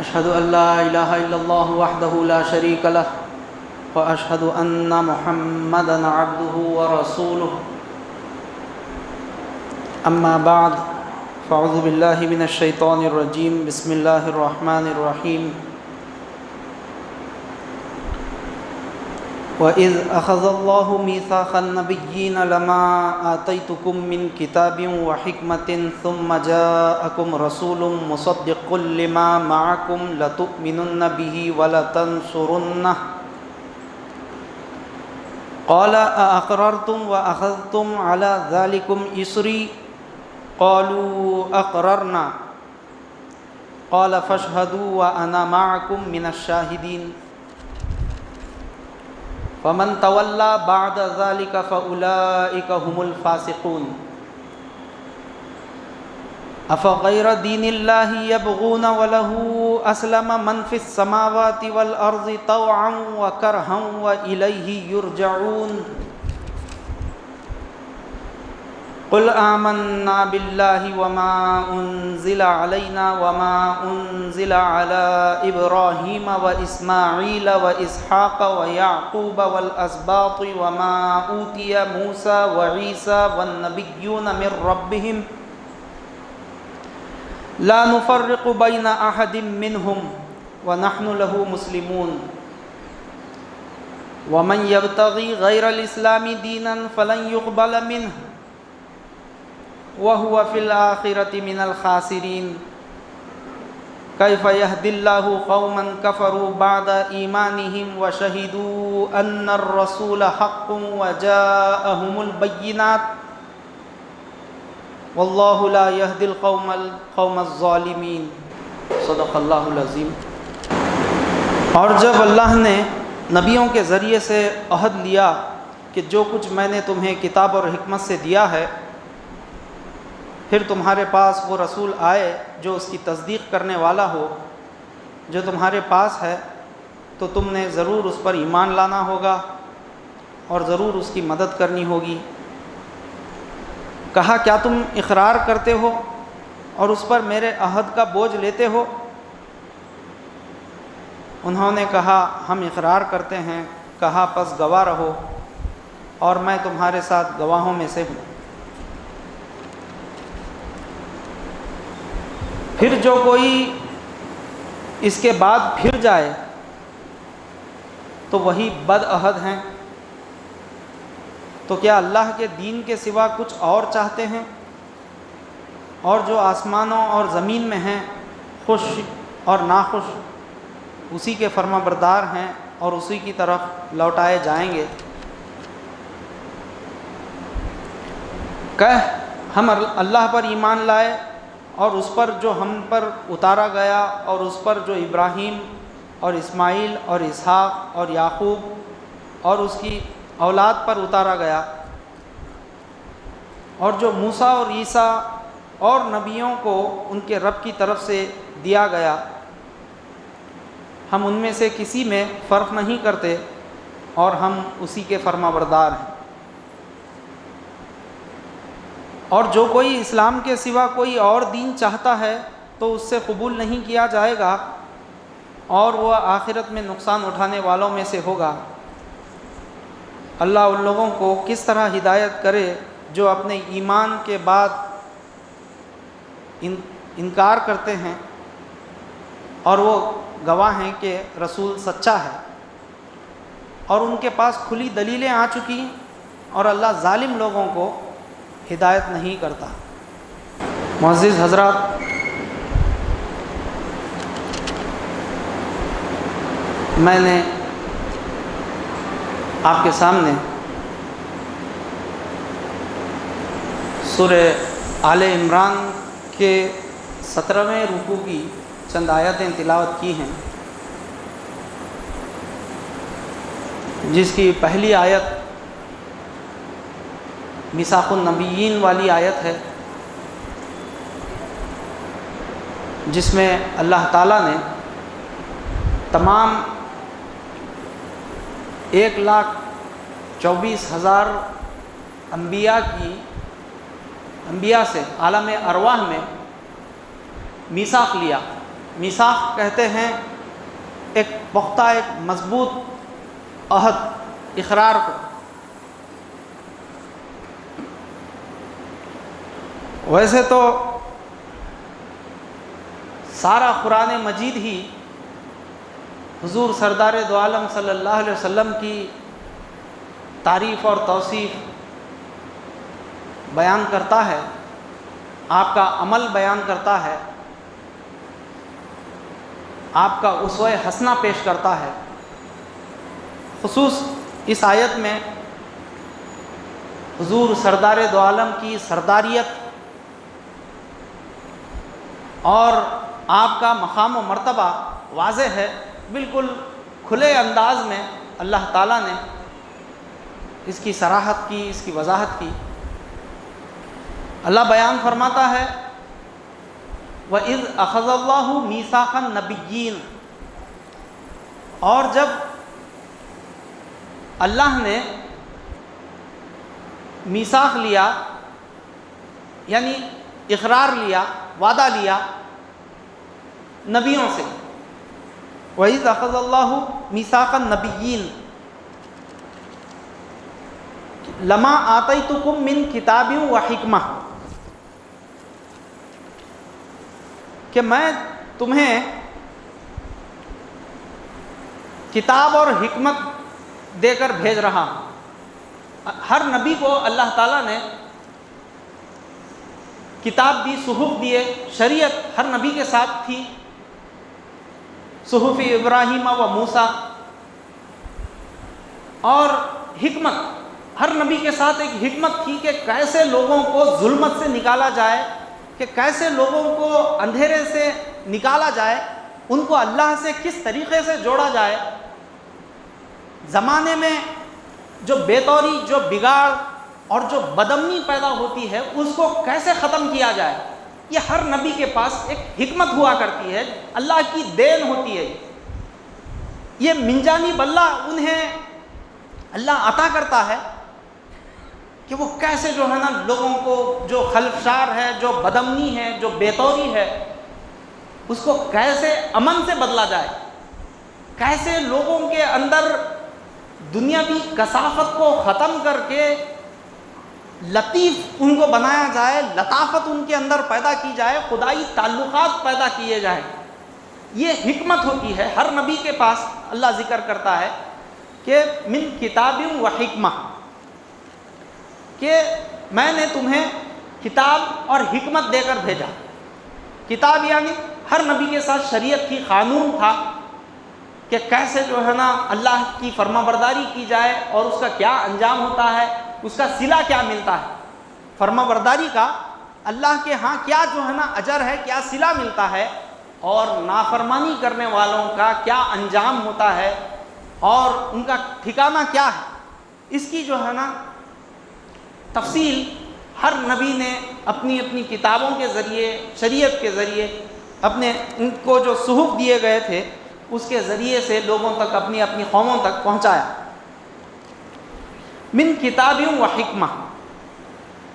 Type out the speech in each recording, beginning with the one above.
أشهد أن لا إله إلا الله وحده لا شريك له وأشهد أن محمدًا عبده ورسوله أما بعد فأعوذ بالله من الشيطان الرجيم بسم الله الرحمن الرحيم وَإِذْ أَخَذَ اللَّهُ مِيثَاقَ النَّبِيِّينَ لَمَا آتَيْتُكُم مِّن كِتَابٍ وَحِكْمَةٍ ثُمَّ جَاءَكُمْ رَسُولٌ مُّصَدِّقٌ لِّمَا مَعَكُمْ لَتُؤْمِنُنَّ بِهِ وَلَتَنصُرُنَّهُ قَالَ أَأَقْرَرْتُمْ وَأَخَذْتُمْ عَلَى ذَلِكُمْ إِصْرِي قَالُوا أَقْرَرْنَا قَالَ فَاشْهَدُوا وَأَنَا مَعَكُمْ مِنَ الشَّاهِدِينَ فمن تولى بعد ذلك فأولئك هم الفاسقون أفغير دين الله يبغون وله أسلم من في السماوات والأرض طوعا وكرها وإليه يرجعون قل آمنا بالله وما أنزل علينا وما أنزل على إبراهيم وإسماعيل وإسحاق ويعقوب والأسباط وما أوتي موسى وعيسى والنبيون من ربهم لا نفرق بين أحد منهم ونحن له مسلمون ومن يبتغي غير الإسلام دينا فلن يقبل منه وَهُوَ فِي الْآخِرَةِ مِنَ الْخَاسِرِينَ كَيْفَ يَهْدِي اللَّهُ قَوْمًا كَفَرُوا بَعْدَ إِيمَانِهِمْ وَشَهِدُوا أَنَّ الرَّسُولَ حَقٌّ وَجَاءَهُمُ الْبَيِّنَاتُ وَاللَّهُ لَا يَهْدِي الْقَوْمَ الظَّالِمِينَ صدق اللہ العظیم۔ اور جب اللہ نے نبیوں کے ذریعے سے عہد لیا کہ جو کچھ میں نے تمہیں کتاب اور حکمت سے دیا ہے، پھر تمہارے پاس وہ رسول آئے جو اس کی تصدیق کرنے والا ہو جو تمہارے پاس ہے، تو تم نے ضرور اس پر ایمان لانا ہوگا اور ضرور اس کی مدد کرنی ہوگی۔ کہا کیا تم اقرار کرتے ہو اور اس پر میرے عہد کا بوجھ لیتے ہو؟ انہوں نے کہا ہم اقرار کرتے ہیں۔ کہا پس گواہ رہو اور میں تمہارے ساتھ گواہوں میں سے ہوں۔ پھر جو کوئی اس کے بعد پھر جائے تو وہی بد عہد ہیں۔ تو کیا اللہ کے دین کے سوا کچھ اور چاہتے ہیں؟ اور جو آسمانوں اور زمین میں ہیں، خوش اور ناخوش، اسی کے فرما بردار ہیں اور اسی کی طرف لوٹائے جائیں گے۔ کہہ ہم اللہ پر ایمان لائے اور اس پر جو ہم پر اتارا گیا اور اس پر جو ابراہیم اور اسماعیل اور اسحاق اور یعقوب اور اس کی اولاد پر اتارا گیا، اور جو موسیٰ اور عیسیٰ اور نبیوں کو ان کے رب کی طرف سے دیا گیا، ہم ان میں سے کسی میں فرق نہیں کرتے اور ہم اسی کے فرما بردار ہیں۔ اور جو کوئی اسلام کے سوا کوئی اور دین چاہتا ہے تو اس سے قبول نہیں کیا جائے گا اور وہ آخرت میں نقصان اٹھانے والوں میں سے ہوگا۔ اللہ ان لوگوں کو کس طرح ہدایت کرے جو اپنے ایمان کے بعد انکار کرتے ہیں اور وہ گواہ ہیں کہ رسول سچا ہے، اور ان کے پاس کھلی دلیلیں آ چکی اور اللہ ظالم لوگوں کو ہدایت نہیں کرتا۔ معزز حضرات، میں نے آپ کے سامنے سورہ آل عمران کے 17ویں رکوع کی چند آیتیں تلاوت کی ہیں، جس کی پہلی آیت میثاق النبیین والی آیت ہے، جس میں اللہ تعالیٰ نے تمام 1,24,000 انبیاء سے عالم ارواح میں میثاق لیا میثاق کہتے ہیں ایک پختہ، ایک مضبوط عہد، اقرار کو۔ ویسے تو سارا قرآن مجید ہی حضور سردار دو عالم صلی اللہ علیہ وسلم کی تعریف اور توصیف بیان کرتا ہے، آپ کا عمل بیان کرتا ہے، آپ کا اسوہ حسنہ پیش کرتا ہے۔ خصوص اس آیت میں حضور سردار دو عالم کی سرداریت اور آپ کا مقام و مرتبہ واضح ہے، بالکل کھلے انداز میں اللہ تعالیٰ نے اس کی صراحت کی، اس کی وضاحت کی۔ اللہ بیان فرماتا ہے وَإِذْ أَخَذَ اللَّهُ مِيثَاقَ النَّبِيِّينَ، اور جب اللہ نے میثاق لیا، یعنی اقرار لیا، وعدہ لیا نبیوں سے۔ وَإِذْ أَخَذَ اللَّهُ مِيثَاقَ النَّبِيِّينَ لَمَا آتَيْتُكُم مِّن كِتَابٍ وَحِكْمَةٍ، کہ میں تمہیں کتاب اور حکمت دے کر بھیج رہا ہوں۔ ہر نبی کو اللہ تعالیٰ نے کتاب دی، صحف دیے، شریعت ہر نبی کے ساتھ تھی، صحف ابراہیم و موسیٰ، اور حکمت ہر نبی کے ساتھ ایک حکمت تھی کہ کیسے لوگوں کو ظلمت سے نکالا جائے، کہ کیسے لوگوں کو اندھیرے سے نکالا جائے، ان کو اللہ سے کس طریقے سے جوڑا جائے، زمانے میں جو بے طوری، جو بگاڑ اور جو بدامنی پیدا ہوتی ہے اس کو کیسے ختم کیا جائے۔ یہ ہر نبی کے پاس ایک حکمت ہوا کرتی ہے، اللہ کی دین ہوتی ہے۔ یہ من جانب اللہ انہیں اللہ عطا کرتا ہے کہ وہ کیسے جو ہے نا لوگوں کو جو خلفشار ہے، جو بدامنی ہے، جو بے طوری ہے، اس کو کیسے امن سے بدلا جائے، کیسے لوگوں کے اندر دنیاوی کثافت کو ختم کر کے لطیف ان کو بنایا جائے، لطافت ان کے اندر پیدا کی جائے، خدائی تعلقات پیدا کیے جائیں۔ یہ حکمت ہوتی ہے، ہر نبی کے پاس اللہ ذکر کرتا ہے کہ من کتاب و حکمہ، کہ میں نے تمہیں کتاب اور حکمت دے کر بھیجا۔ کتاب یعنی ہر نبی کے ساتھ شریعت کی، قانون تھا کہ کیسے جو ہے نا اللہ کی فرما برداری کی جائے اور اس کا کیا انجام ہوتا ہے، اس کا صلہ کیا ملتا ہے، فرما برداری کا اللہ کے ہاں کیا جو ہے نا اجر ہے، کیا صلہ ملتا ہے، اور نافرمانی کرنے والوں کا کیا انجام ہوتا ہے اور ان کا ٹھکانہ کیا ہے۔ اس کی جو ہے نا تفصیل ہر نبی نے اپنی اپنی کتابوں کے ذریعے، شریعت کے ذریعے، اپنے ان کو جو صحف دیے گئے تھے اس کے ذریعے سے لوگوں تک، اپنی اپنی قوموں تک پہنچایا۔ من کتاب و حکمہ،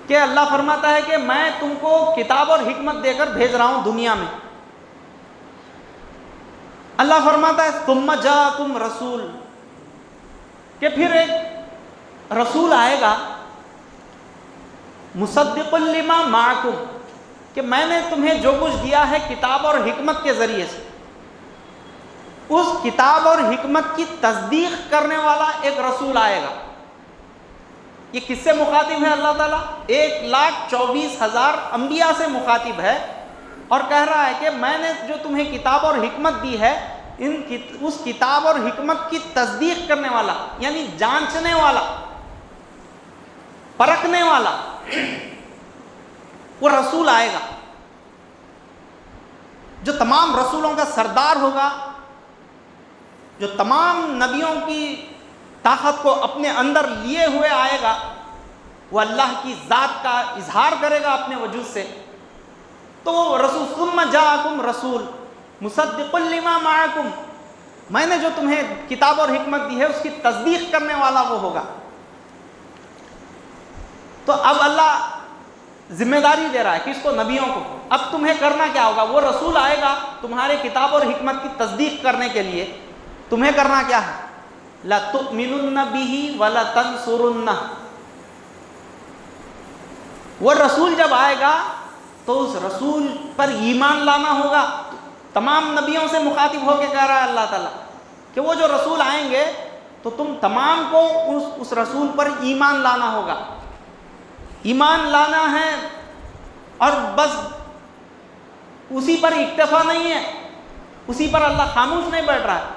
کہ اللہ فرماتا ہے کہ میں تم کو کتاب اور حکمت دے کر بھیج رہا ہوں دنیا میں۔ اللہ فرماتا ہے ثم جاءکم رسول، کہ پھر ایک رسول آئے گا، مصدق لما معکم، کہ میں نے تمہیں جو کچھ دیا ہے کتاب اور حکمت کے ذریعے سے، اس کتاب اور حکمت کی تصدیق کرنے والا ایک رسول آئے گا۔ یہ کس سے مخاطب ہے اللہ تعالیٰ؟ 1,24,000 انبیاء سے مخاطب ہے، اور کہہ رہا ہے کہ میں نے جو تمہیں کتاب اور حکمت دی ہے، اس کتاب اور حکمت کی تصدیق کرنے والا، یعنی جانچنے والا، پرکھنے والا وہ رسول آئے گا، جو تمام رسولوں کا سردار ہوگا، جو تمام نبیوں کی طاقت کو اپنے اندر لیے ہوئے آئے گا۔ وہ اللہ کی ذات کا اظہار کرے گا اپنے وجود سے۔ تو وہ رسول ثم جاءکم رسول مصدق لما معکم، میں نے جو تمہیں کتاب اور حکمت دی ہے اس کی تصدیق کرنے والا وہ ہوگا۔ تو اب اللہ ذمہ داری دے رہا ہے، کس کو؟ نبیوں کو۔ اب تمہیں کرنا کیا ہوگا؟ وہ رسول آئے گا تمہارے کتاب اور حکمت کی تصدیق کرنے کے لیے، تمہیں کرنا کیا ہے؟ لَتُؤْمِنُنَّ بِهِ وَلَتَنْصُرُنَّهُ۔ وہ رسول جب آئے گا تو اس رسول پر ایمان لانا ہوگا۔ تمام نبیوں سے مخاطب ہو کے کہہ رہا ہے اللہ تعالیٰ کہ وہ جو رسول آئیں گے تو تم تمام کو اس رسول پر ایمان لانا ہوگا۔ ایمان لانا ہے، اور بس اسی پر اکتفا نہیں ہے، اسی پر اللہ خاموش نہیں بیٹھ رہا ہے۔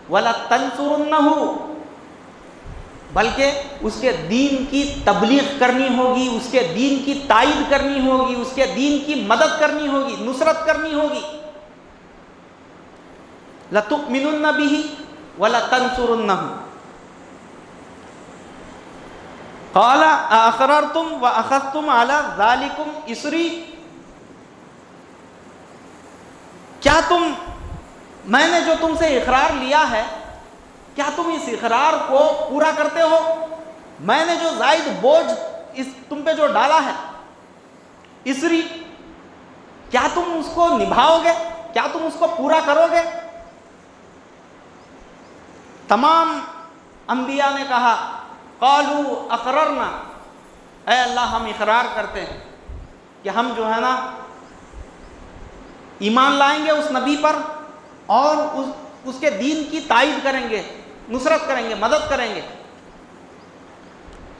وَلَتَنْصُرُنَّهُ، بلکہ اس کے دین کی تبلیغ کرنی ہوگی، اس کے دین کی تائید کرنی ہوگی، اس کے دین کی مدد کرنی ہوگی، نصرت کرنی ہوگی۔ لَتُؤْمِنُنَّ بِهِ وَلَتَنْصُرُنَّهُ۔ قَالَ أَأَقْرَرْتُمْ وَأَخَذْتُمْ عَلَى ذَلِكُمْ إِصْرِي، کیا میں نے جو تم سے اقرار لیا ہے، کیا تم اس اقرار کو پورا کرتے ہو؟ میں نے جو زائد بوجھ تم پہ جو ڈالا ہے، اسری، کیا تم اس کو نبھاؤ گے؟ کیا تم اس کو پورا کرو گے؟ تمام انبیاء نے کہا قالوا اقررنا، اے اللہ ہم اقرار کرتے ہیں کہ ہم جو ہے نا ایمان لائیں گے اس نبی پر، اور اس کے دین کی تائید کریں گے، نصرت کریں گے، مدد کریں گے۔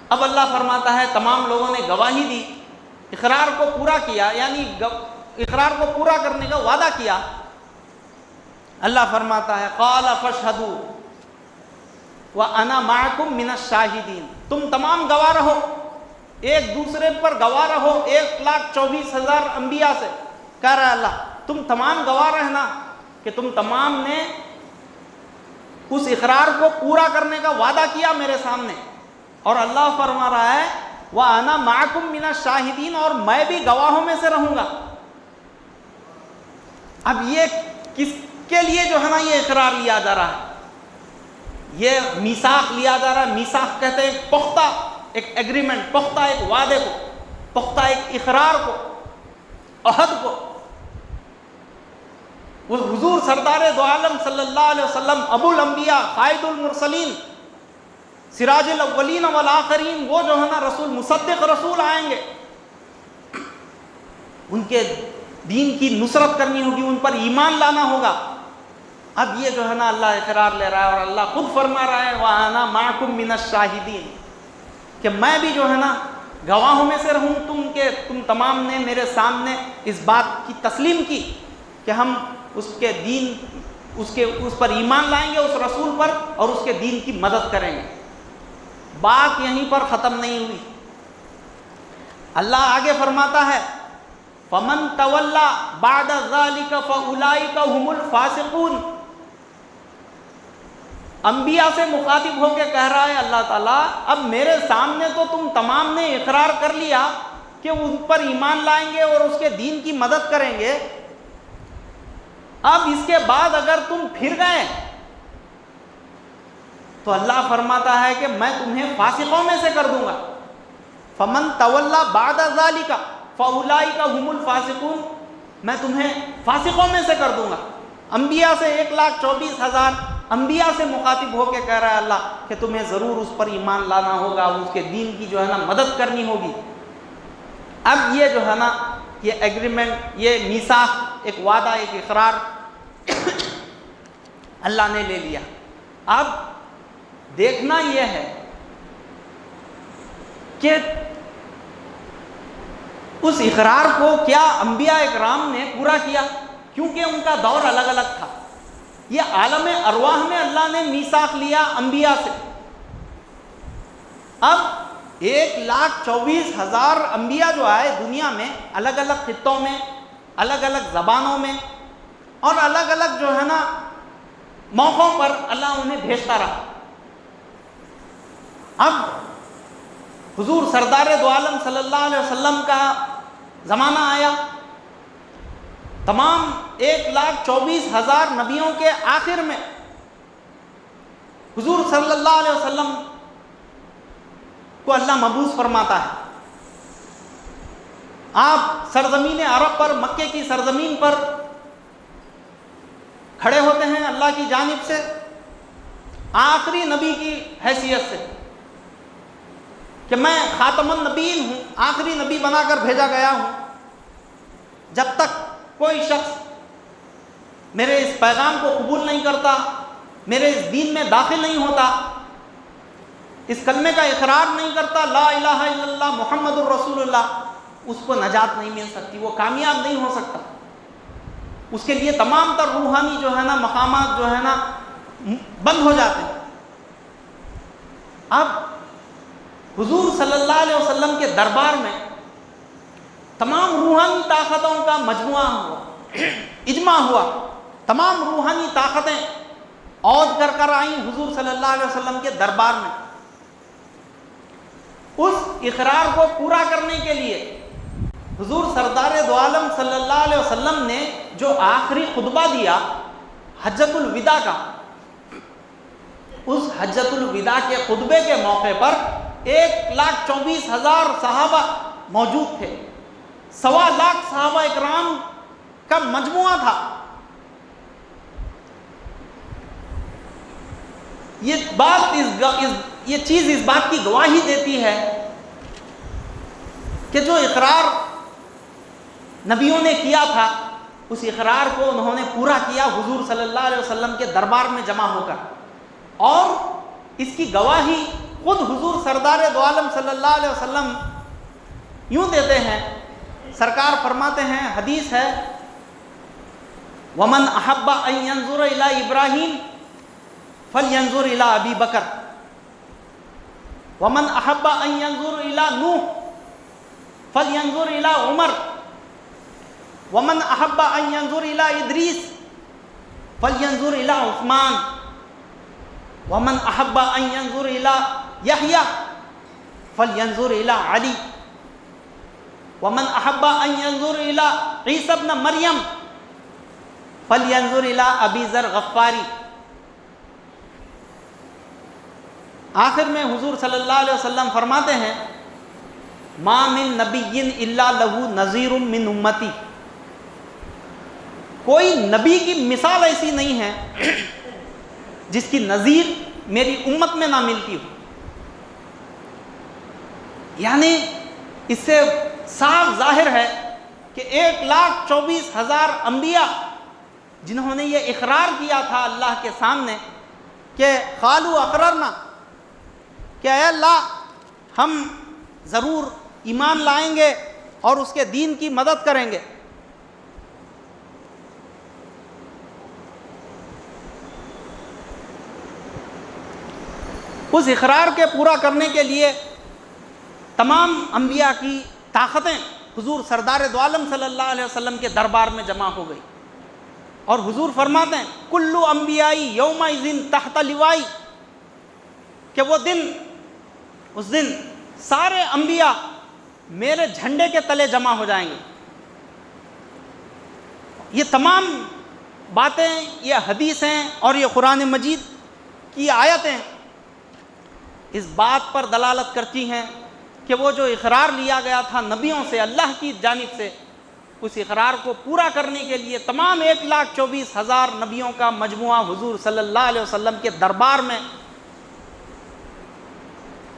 اب اللہ فرماتا ہے تمام لوگوں نے گواہی دی، اقرار کو پورا کیا، یعنی اقرار کو پورا کرنے کا وعدہ کیا۔ اللہ فرماتا ہے قال فاشهدوا وَأَنَا مَعَكُمْ مِنَ الشَّاهِدِينَ، تم تمام گواہ رہو، ایک دوسرے پر گواہ رہو، 1,24,000 انبیاء سے کہہ رہا ہے اللہ، تم تمام گواہ رہنا کہ تم تمام نے اس اقرار کو پورا کرنے کا وعدہ کیا میرے سامنے۔ اور اللہ فرما رہا ہے وَأَنَا مَعَكُمْ مِنَ الشَّاهِدِينَ، اور میں بھی گواہوں میں سے رہوں گا۔ اب یہ کس کے لیے جو ہے نا یہ اقرار لیا جا رہا ہے؟ یہ میثاق لیا جا رہا ہے۔ میثاق کہتے ہیں ایک پختہ ایک ایگریمنٹ، پختہ ایک وعدے کو، پختہ ایک اقرار کو، عہد کو۔ وہ حضور سردار دو عالم صلی اللہ علیہ وسلم، ابو الانبیاء، قائد المرسلین، سراج الاولین والآخرین، وہ جو ہے نا رسول، مصدق رسول آئیں گے، ان کے دین کی نصرت کرنی ہوگی، ان پر ایمان لانا ہوگا۔ اب یہ جو ہے نا اللہ اقرار لے رہا ہے، اور اللہ خود فرما رہا ہے وَأَنَا مَعَكُمْ مِنَ الشَّاهِدِينَ، کہ میں بھی جو ہے نا گواہوں میں سے رہوں تم تمام نے میرے سامنے اس بات کی تسلیم کی کہ ہم اس کے دین، اس پر ایمان لائیں گے، اس رسول پر، اور اس کے دین کی مدد کریں گے۔ بات یہیں پر ختم نہیں ہوئی، اللہ آگے فرماتا ہے فَمَن تَوَلَّى بَعْدَ ذَلِكَ فَأُولَئِكَ هُمُ الْفَاسِقُونَ۔ انبیاء سے مخاطب ہو کے کہہ رہا ہے اللہ تعالیٰ اب میرے سامنے تو تم تمام نے اقرار کر لیا کہ ان پر ایمان لائیں گے اور اس کے دین کی مدد کریں گے، اب اس کے بعد اگر تم پھر گئے تو اللہ فرماتا ہے کہ میں تمہیں فاسقوں میں سے کر دوں گا۔ فَمَن تَوَلَّى بَعْدَ ذَلِكَ فَأُولَئِكَ هُمُ الْفَاسِقُونَ، میں تمہیں فاسقوں میں سے کر دوں گا۔ انبیاء سے 1,24,000 انبیاء سے مخاطب ہو کے کہہ رہا ہے اللہ کہ تمہیں ضرور اس پر ایمان لانا ہوگا، اس کے دین کی جو ہے نا مدد کرنی ہوگی۔ اب یہ جو ہے نا یہ ایگریمنٹ، یہ میثاق، ایک وعدہ، ایک اقرار اللہ نے لے لیا۔ اب دیکھنا یہ ہے کہ اس اقرار کو کیا انبیاء اکرام نے پورا کیا، کیونکہ ان کا دور الگ الگ تھا۔ یہ عالم ارواح میں اللہ نے میثاق لیا انبیاء سے۔ اب 1,24,000 انبیاء جو آئے دنیا میں، الگ الگ خطوں میں، الگ الگ زبانوں میں، اور الگ الگ جو ہے نا موقعوں پر اللہ انہیں بھیجتا رہا۔ اب حضور سردار دو عالم صلی اللہ علیہ وسلم کا زمانہ آیا، تمام 1,24,000 نبیوں کے آخر میں حضور صلی اللہ علیہ وسلم کو اللہ مبعوث فرماتا ہے۔ آپ سرزمین عرب پر، مکے کی سرزمین پر کھڑے ہوتے ہیں اللہ کی جانب سے آخری نبی کی حیثیت سے کہ میں خاتم النبیین ہوں، آخری نبی بنا کر بھیجا گیا ہوں. جب تک کوئی شخص میرے اس پیغام کو قبول نہیں کرتا، میرے اس دین میں داخل نہیں ہوتا، اس کلمے کا اقرار نہیں کرتا لا الہ الا اللہ محمد الرسول اللہ، اس کو نجات نہیں مل سکتی، وہ کامیاب نہیں ہو سکتا. اس کے لیے تمام تر روحانی جو ہے نا مقامات جو ہے نا بند ہو جاتے ہیں. اب حضور صلی اللہ علیہ وسلم کے دربار میں تمام روحانی طاقتوں کا مجموعہ ہوا، اجماع ہوا، تمام روحانی طاقتیں عود کر آئیں حضور صلی اللہ علیہ وسلم کے دربار میں. اس اقرار کو پورا کرنے کے لیے حضور سردار دو عالم صلی اللہ علیہ وسلم نے جو آخری خطبہ دیا حجۃ الوداع کا، اس حجۃ الوداع کے خطبے کے موقع پر 1,24,000 صحابہ موجود تھے، 1,25,000 صحابہ اکرام کا مجموعہ تھا. یہ چیز اس بات کی گواہی دیتی ہے کہ جو اقرار نبیوں نے کیا تھا اس اقرار کو انہوں نے پورا کیا حضور صلی اللہ علیہ وسلم کے دربار میں جمع ہو کر. اور اس کی گواہی خود حضور سردار دو عالم صلی اللہ علیہ وسلم یوں دیتے ہیں. سرکار فرماتے ہیں، حدیث ہے، وَمَنْ أَحَبَّ أَنْ يَنْظُرَ إِلَىٰ إِبْرَاهِيمَ فَلْيَنْظُرْ إِلَىٰ أَبِي بَكْرَ وَمَنْ أَحَبَّ أَنْ يَنْظُرَ إِلَىٰ نُوحٍ فَلْيَنْظُرْ إِلَىٰ عُمَرَ وَمَنْ أَحَبَّ أَنْ يَنْظُرَ إِلَىٰ إِدْرِيسَ فَلْيَنْظُرْ إِلَىٰ عُثْمَانَ وَمَنْ أَحَبَّ أَنْ يَنْظُرَ إِلَىٰ يَحْيَىٰ فَلْيَنْظُرْ إِلَىٰ عَلِيٍّ وَمَنْ أَحَبَّ أَنْ يَنْظُرَ إِلَىٰ عِيسَى ابْنَ مَرْيَمَ فَلْيَنْظُرْ إِلَىٰ أَبِي ذَرٍ غَفَّارِ. آخر میں حضور صلی اللہ علیہ وسلم فرماتے ہیں، مَا مِن نَبِيٍّ إِلَّا لَهُ نَذِيرٌ مِّنْ أُمَّتِي. کوئی نبی کی مثال ایسی نہیں ہے جس کی نظیر میری امت میں نہ ملتی ہو. یعنی اس سے صاف ظاہر ہے کہ 1,24,000 انبیاء جنہوں نے یہ اقرار کیا تھا اللہ کے سامنے کہ قالوا اقررنا، کہ اے اللہ ہم ضرور ایمان لائیں گے اور اس کے دین کی مدد کریں گے. اس اقرار کے پورا کرنے کے لیے تمام انبیاء کی طاقتیں حضور سردار دو عالم صلی اللہ علیہ وسلم کے دربار میں جمع ہو گئی. اور حضور فرماتے ہیں، کل انبیائی یومئذ تحت لوائی، کہ وہ دن، اس دن سارے انبیاء میرے جھنڈے کے تلے جمع ہو جائیں گے. یہ تمام باتیں، یہ حدیثیں اور یہ قرآن مجید کی آیتیں اس بات پر دلالت کرتی ہیں کہ وہ جو اقرار لیا گیا تھا نبیوں سے اللہ کی جانب سے، اس اقرار کو پورا کرنے کے لیے تمام 1,24,000 نبیوں کا مجموعہ حضور صلی اللہ علیہ وسلم کے دربار میں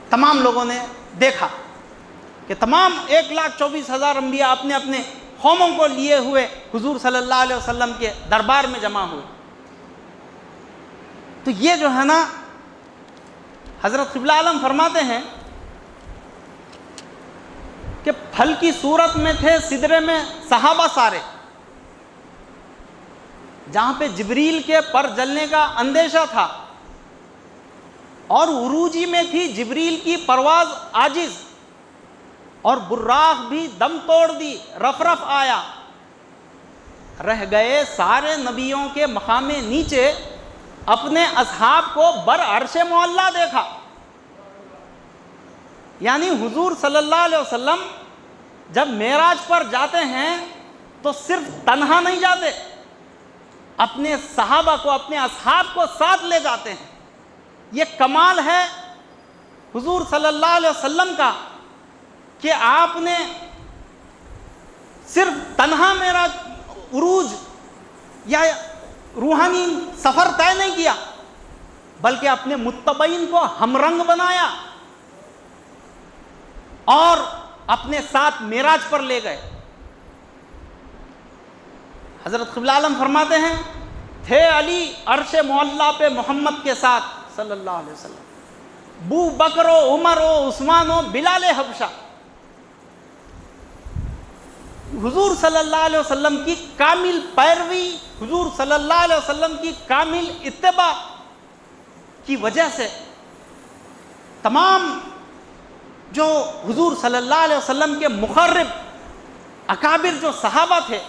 تمام لوگوں نے دیکھا کہ تمام 1,24,000 انبیاء اپنے اپنے قوموں کو لیے ہوئے حضور صلی اللہ علیہ وسلم کے دربار میں جمع ہوئے. تو یہ جو ہے نا حضرت قبلہ عالم فرماتے ہیں کہ پھل کی صورت میں تھے سدرے میں صحابہ سارے، جہاں پہ جبریل کے پر جلنے کا اندیشہ تھا، اور عروجی میں تھی جبریل کی پرواز عاجز، اور براق بھی دم توڑ دی، رف رف آیا. رہ گئے سارے نبیوں کے مقام نیچے، اپنے اصحاب کو بر عرش معلیٰ دیکھا. یعنی حضور صلی اللہ علیہ وسلم جب معراج پر جاتے ہیں تو صرف تنہا نہیں جاتے، اپنے صحابہ کو، اپنے اصحاب کو ساتھ لے جاتے ہیں. یہ کمال ہے حضور صلی اللہ علیہ وسلم کا کہ آپ نے صرف تنہا میرا عروج یا روحانی سفر طے نہیں کیا، بلکہ اپنے متبعین کو ہم رنگ بنایا اور اپنے ساتھ معراج پر لے گئے۔ حضرت قبلہ عالم فرماتے ہیں تھے علی عرش معلیٰ پہ محمد کے ساتھ صلی اللہ علیہ وسلم، بو بکر و عمر و عثمان و بلال حبشہ۔ حضور صلی اللہ علیہ وسلم کی کامل پیروی، حضور صلی اللہ علیہ وسلم کی کامل اتباع کی وجہ سے تمام جو حضور صلی اللہ علیہ وسلم کے مقرب اکابر جو صحابہ تھے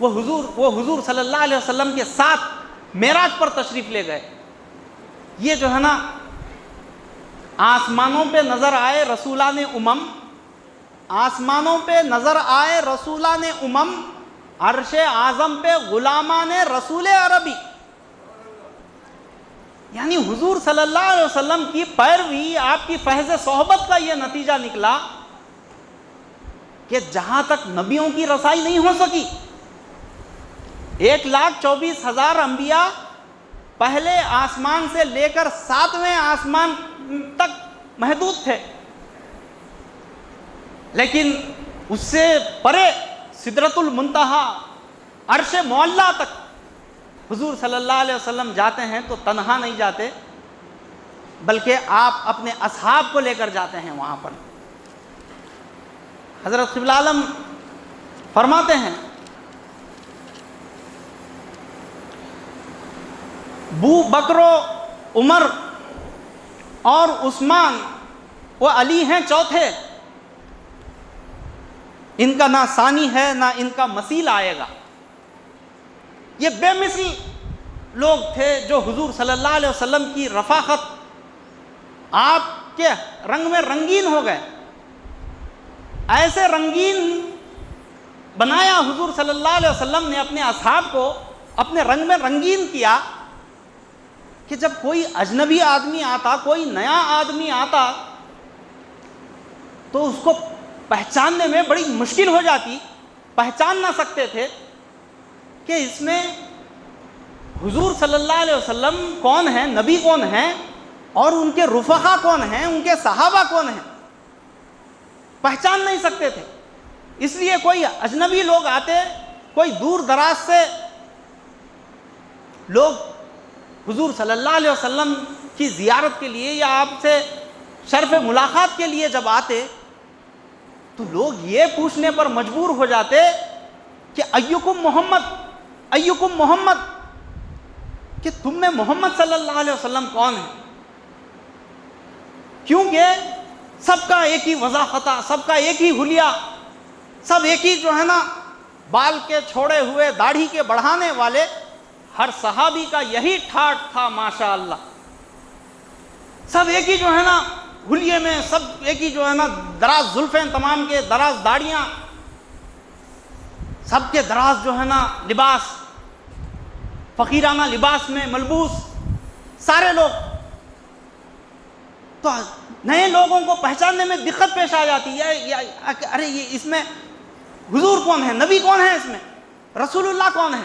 وہ حضور صلی اللہ علیہ وسلم کے ساتھ معراج پر تشریف لے گئے۔ یہ جو ہے نا آسمانوں پہ نظر آئے رسولان امم، آسمانوں پہ نظر آئے رسولان امم، عرش اعظم پہ غلامان رسول عربی، یعنی حضور صلی اللہ علیہ وسلم کی پیروی، آپ کی فیض صحبت کا یہ نتیجہ نکلا کہ جہاں تک نبیوں کی رسائی نہیں ہو سکی، 1,24,000 انبیاء پہلے آسمان سے لے کر 7ویں آسمان تک محدود تھے، لیکن اس سے پرے سدرۃ المنتہا عرش معلیٰ تک حضور صلی اللہ علیہ وسلم جاتے ہیں تو تنہا نہیں جاتے، بلکہ آپ اپنے اصحاب کو لے کر جاتے ہیں وہاں پر۔ حضرت قبلہ عالم فرماتے ہیں بو بکر و عمر اور عثمان و علی ہیں چوتھے، ان کا نہ ثانی ہے نہ ان کا مثیل آئے گا۔ یہ بے مثل لوگ تھے جو حضور صلی اللہ علیہ وسلم کی رفاقت، آپ کے رنگ میں رنگین ہو گئے، ایسے رنگین بنایا حضور صلی اللہ علیہ وسلم نے اپنے اصحاب کو، اپنے رنگ میں رنگین کیا کہ جب کوئی اجنبی آدمی آتا، کوئی نیا آدمی آتا تو اس کو پہچاننے میں بڑی مشکل ہو جاتی، پہچان نہ سکتے تھے کہ اس میں حضور صلی اللہ علیہ وسلم کون ہیں، نبی کون ہیں، اور ان کے رفقا کون ہیں، ان کے صحابہ کون ہیں، پہچان نہیں سکتے تھے۔ اس لیے کوئی اجنبی لوگ آتے، کوئی دور دراز سے لوگ حضور صلی اللہ علیہ وسلم کی زیارت کے لیے یا آپ سے شرف ملاقات کے لیے جب آتے تو لوگ یہ پوچھنے پر مجبور ہو جاتے کہ ایکم محمد، ایکم محمد، کہ تم میں محمد صلی اللہ علیہ وسلم کون ہے؟ کیونکہ سب کا ایک ہی وضاحت، سب کا ایک ہی حلیہ، سب ایک ہی جو ہے نا بال کے چھوڑے ہوئے، داڑھی کے بڑھانے والے، ہر صحابی کا یہی ٹھاٹ تھا ماشاء اللہ، سب ایک ہی جو ہے نا حلیے میں، سب ایک ہی جو ہے نا دراز زلفیں، تمام کے دراز داڑیاں، سب کے دراز جو ہے نا لباس، فقیرانہ لباس میں ملبوس سارے لوگ، تو نئے لوگوں کو پہچاننے میں دقت پیش آ جاتی ہے، ارے یہ اس میں حضور کون ہے، نبی کون ہے، اس میں رسول اللہ کون ہے؟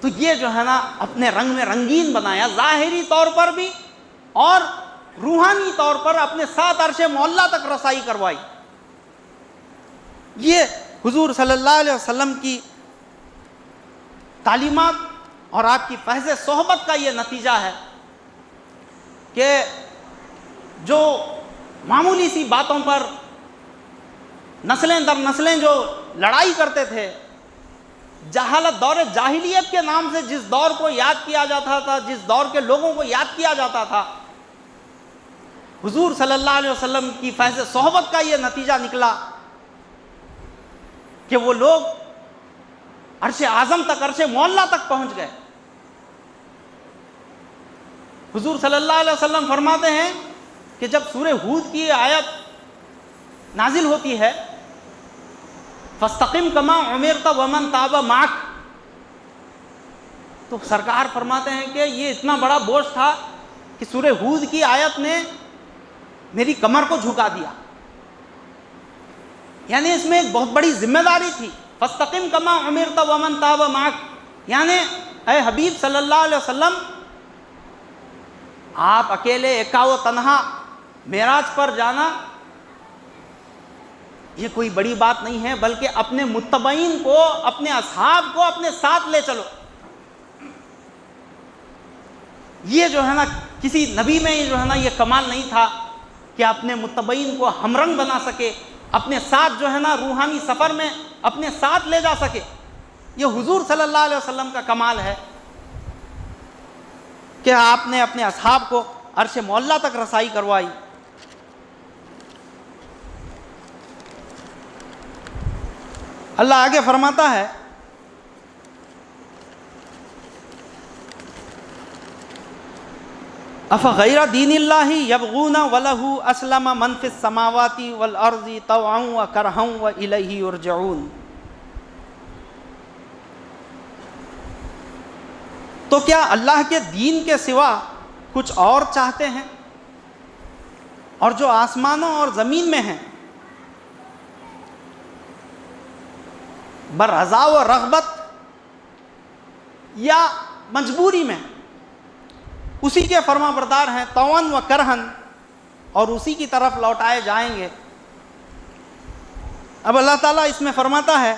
تو یہ جو ہے نا اپنے رنگ میں رنگین بنایا، ظاہری طور پر بھی اور روحانی طور پر اپنے ساتھ عرش معلیٰ تک رسائی کروائی۔ یہ حضور صلی اللہ علیہ وسلم کی تعلیمات اور آپ کی فیض صحبت کا یہ نتیجہ ہے کہ جو معمولی سی باتوں پر نسلیں در نسلیں جو لڑائی کرتے تھے، جہالت، دور جاہلیت کے نام سے جس دور کو یاد کیا جاتا تھا، جس دور کے لوگوں کو یاد کیا جاتا تھا، حضور صلی اللہ علیہ وسلم کی فیض صحبت کا یہ نتیجہ نکلا کہ وہ لوگ عرش اعظم تک، عرش معلیٰ تک پہنچ گئے۔ حضور صلی اللہ علیہ وسلم فرماتے ہیں کہ جب سورہ ہود کی آیت نازل ہوتی ہے، فاستقم کما امرت ومن تاب معک، تو سرکار فرماتے ہیں کہ یہ اتنا بڑا بوجھ تھا کہ سورہ ہود کی آیت نے میری کمر کو جھکا دیا، یعنی اس میں ایک بہت بڑی ذمہ داری تھی. فاستقم کما امرت ومن تاب معک، یعنی اے حبیب صلی اللہ علیہ وسلم، آپ اکیلے ایکا و تنہا معراج پر جانا یہ کوئی بڑی بات نہیں ہے، بلکہ اپنے متبعین کو، اپنے اصحاب کو اپنے ساتھ لے چلو. یہ جو ہے نا کسی نبی میں جو ہے نا یہ کمال نہیں تھا کہ اپنے متبعین کو ہمرنگ بنا سکے، اپنے ساتھ جو ہے نا روحانی سفر میں اپنے ساتھ لے جا سکے. یہ حضور صلی اللہ علیہ وسلم کا کمال ہے کہ آپ نے اپنے اصحاب کو عرش معلیٰ تک رسائی کروائی. اللہ آگے فرماتا ہے افغیر دین اللہ یبغون ولہ اسلم من فی السماوات والارض طوعا وکرہا والیہ یرجعون. تو کیا اللہ کے دین کے سوا کچھ اور چاہتے ہیں؟ اور جو آسمانوں اور زمین میں ہیں برضا و رغبت یا مجبوری میں اسی کے فرما بردار ہیں، طوعاً و کرہن، اور اسی کی طرف لوٹائے جائیں گے. اب اللہ تعالیٰ اس میں فرماتا ہے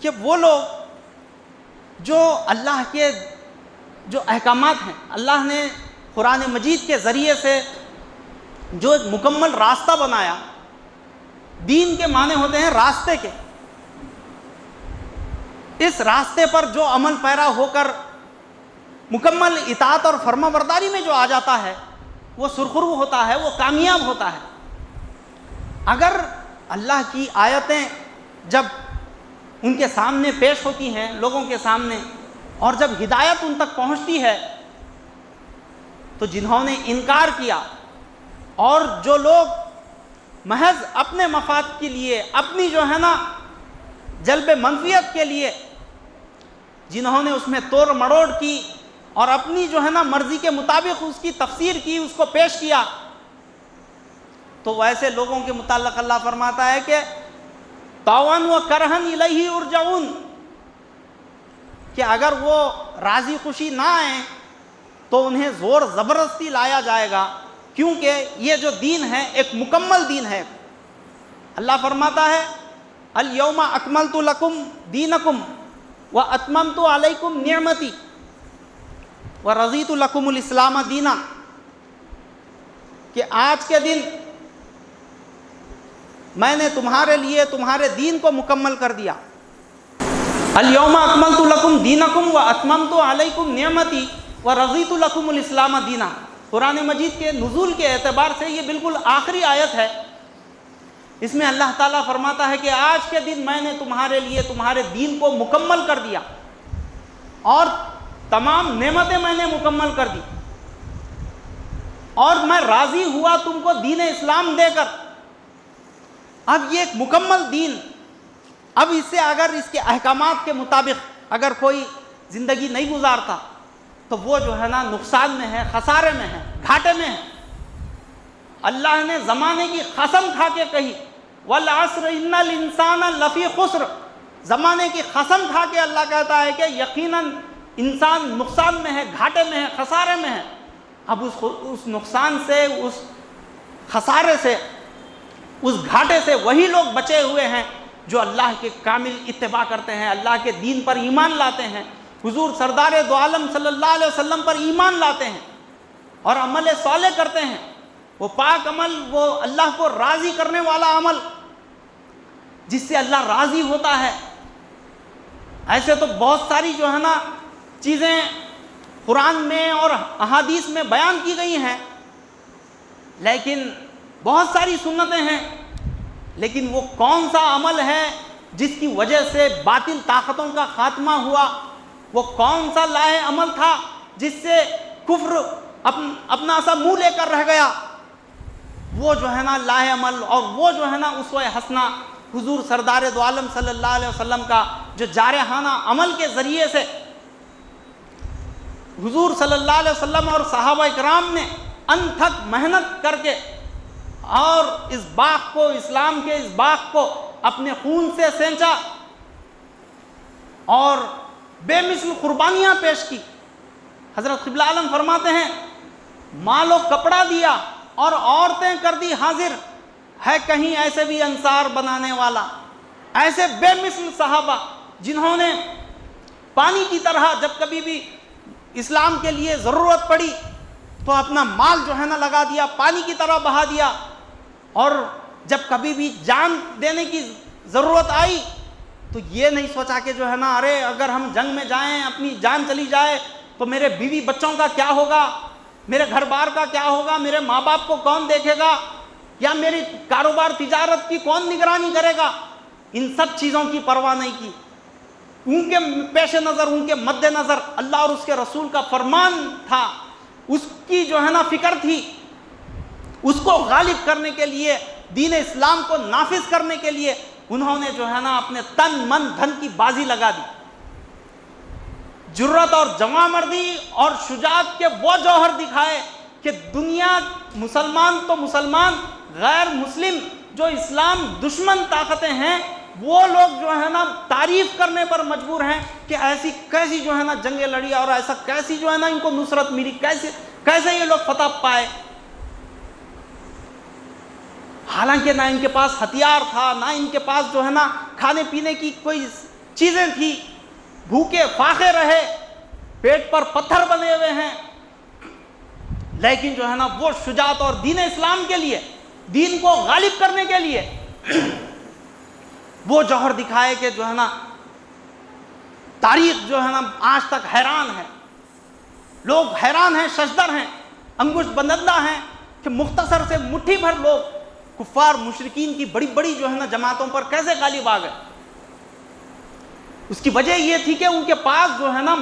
کہ وہ لوگ جو اللہ کے جو احکامات ہیں، اللہ نے قرآن مجید کے ذریعے سے جو ایک مکمل راستہ بنایا. دین کے معنی ہوتے ہیں راستے کے. اس راستے پر جو عمل پیرا ہو کر مکمل اطاعت اور فرما برداری میں جو آ جاتا ہے وہ سرخرو ہوتا ہے، وہ کامیاب ہوتا ہے. اگر اللہ کی آیتیں جب ان کے سامنے پیش ہوتی ہیں لوگوں کے سامنے، اور جب ہدایت ان تک پہنچتی ہے، تو جنہوں نے انکار کیا اور جو لوگ محض اپنے مفاد کے لیے، اپنی جو ہے نا جلب منفیت کے لیے جنہوں نے اس میں توڑ مڑوڑ کی اور اپنی جو ہے نا مرضی کے مطابق اس کی تفسیر کی، اس کو پیش کیا، تو ویسے لوگوں کے متعلق اللہ فرماتا ہے کہ طوعاً و کرہن الیہ یرجعون، کہ اگر وہ راضی خوشی نہ آئیں تو انہیں زور زبردستی لایا جائے گا، کیونکہ یہ جو دین ہے ایک مکمل دین ہے. اللہ فرماتا ہے الیوم اکملت لکم دینکم واتممت علیکم نعمتی ورضیت لکم الاسلام دینا، کہ آج کے دن میں نے تمہارے لیے تمہارے دین کو مکمل کر دیا. الیوم اکملت لکم دینکم واتممت علیکم نعمتی ورضیت لکم الاسلام دینا. قرآن مجید کے نزول کے اعتبار سے یہ بالکل آخری آیت ہے. اس میں اللہ تعالیٰ فرماتا ہے کہ آج کے دن میں نے تمہارے لیے تمہارے دین کو مکمل کر دیا اور تمام نعمتیں میں نے مکمل کر دی، اور میں راضی ہوا تم کو دین اسلام دے کر. اب یہ ایک مکمل دین، اب اس سے اگر اس کے احکامات کے مطابق اگر کوئی زندگی نہیں گزارتا تو وہ جو ہے نا نقصان میں ہے، خسارے میں ہے، گھاٹے میں ہے. اللہ نے زمانے کی قسم کھا کے کہی والعصر ان الانسان لفی خسر، زمانے کی قسم کھا کے اللہ کہتا ہے کہ یقیناً انسان نقصان میں ہے، گھاٹے میں ہے، خسارے میں ہے. اب اس نقصان سے، اس خسارے سے، اس گھاٹے سے وہی لوگ بچے ہوئے ہیں جو اللہ کے کامل اتباع کرتے ہیں، اللہ کے دین پر ایمان لاتے ہیں، حضور سردار دو عالم صلی اللہ علیہ وسلم پر ایمان لاتے ہیں اور عمل صالح کرتے ہیں. وہ پاک عمل، وہ اللہ کو راضی کرنے والا عمل جس سے اللہ راضی ہوتا ہے. ایسے تو بہت ساری جو ہے نا چیزیں قرآن میں اور احادیث میں بیان کی گئی ہیں، لیکن بہت ساری سنتیں ہیں، لیکن وہ کون سا عمل ہے جس کی وجہ سے باطل طاقتوں کا خاتمہ ہوا؟ وہ کون سا لائے عمل تھا جس سے کفر اپنا سا منہ لے کر رہ گیا؟ وہ جو ہے نا لائے عمل اور وہ جو ہے نا اسوہ حسنہ حضور سردار دو عالم صلی اللہ علیہ وسلم کا جو جارحانہ عمل کے ذریعے سے حضور صلی اللہ علیہ وسلم اور صحابہ کرام نے انتھک محنت کر کے اور اس باغ کو، اسلام کے اس باغ کو اپنے خون سے سینچا اور بے مثل قربانیاں پیش کی۔ حضرت قبلہ عالم فرماتے ہیں مال و کپڑا دیا اور عورتیں کر دی حاضر، ہے کہیں ایسے بھی انصار بنانے والا۔ ایسے بے مثل صحابہ جنہوں نے پانی کی طرح جب کبھی بھی اسلام کے لیے ضرورت پڑی تو اپنا مال جو ہے نا لگا دیا، پانی کی طرح بہا دیا، اور جب کبھی بھی جان دینے کی ضرورت آئی تو یہ نہیں سوچا کہ جو ہے نا ارے اگر ہم جنگ میں جائیں، اپنی جان چلی جائے تو میرے بیوی بچوں کا کیا ہوگا، میرے گھر بار کا کیا ہوگا، میرے ماں باپ کو کون دیکھے گا، یا میری کاروبار تجارت کی کون نگرانی کرے گا۔ ان سب چیزوں کی پرواہ نہیں کی۔ ان کے پیش نظر، ان کے مد نظر اللہ اور اس کے رسول کا فرمان تھا، اس کی جو ہے نا فکر تھی، اس کو غالب کرنے کے لیے، دین اسلام کو نافذ کرنے کے لیے انہوں نے جو ہے نا اپنے تن من دھن کی بازی لگا دی۔ جرأت اور جواں مردی اور شجاعت کے وہ جوہر دکھائے کہ دنیا، مسلمان تو مسلمان، غیر مسلم جو اسلام دشمن طاقتیں ہیں وہ لوگ جو ہے نا تعریف کرنے پر مجبور ہیں کہ ایسی کیسی جو ہے نا جنگیں لڑی اور ایسا کیسی جو ہے نا ان کو نصرت ملی، کیسے یہ لوگ فتح پائے۔ حالانکہ نہ ان کے پاس ہتھیار تھا، نہ ان کے پاس جو ہے نا کھانے پینے کی کوئی چیزیں تھی، بھوکے فاقے رہے، پیٹ پر پتھر بنے ہوئے ہیں، لیکن جو ہے نا وہ شجاعت اور دین اسلام کے لیے، دین کو غالب کرنے کے لیے وہ جوہر دکھائے کہ جو ہے نا تاریخ جو ہے نا آج تک حیران ہے، لوگ حیران ہیں، ششدر ہیں، انگشت بندندہ ہیں کہ مختصر سے مٹھی بھر لوگ کفار مشرکین کی بڑی بڑی جو ہے نا جماعتوں پر کیسے غالب آ گئے۔ اس کی وجہ یہ تھی کہ ان کے پاس جو ہے نا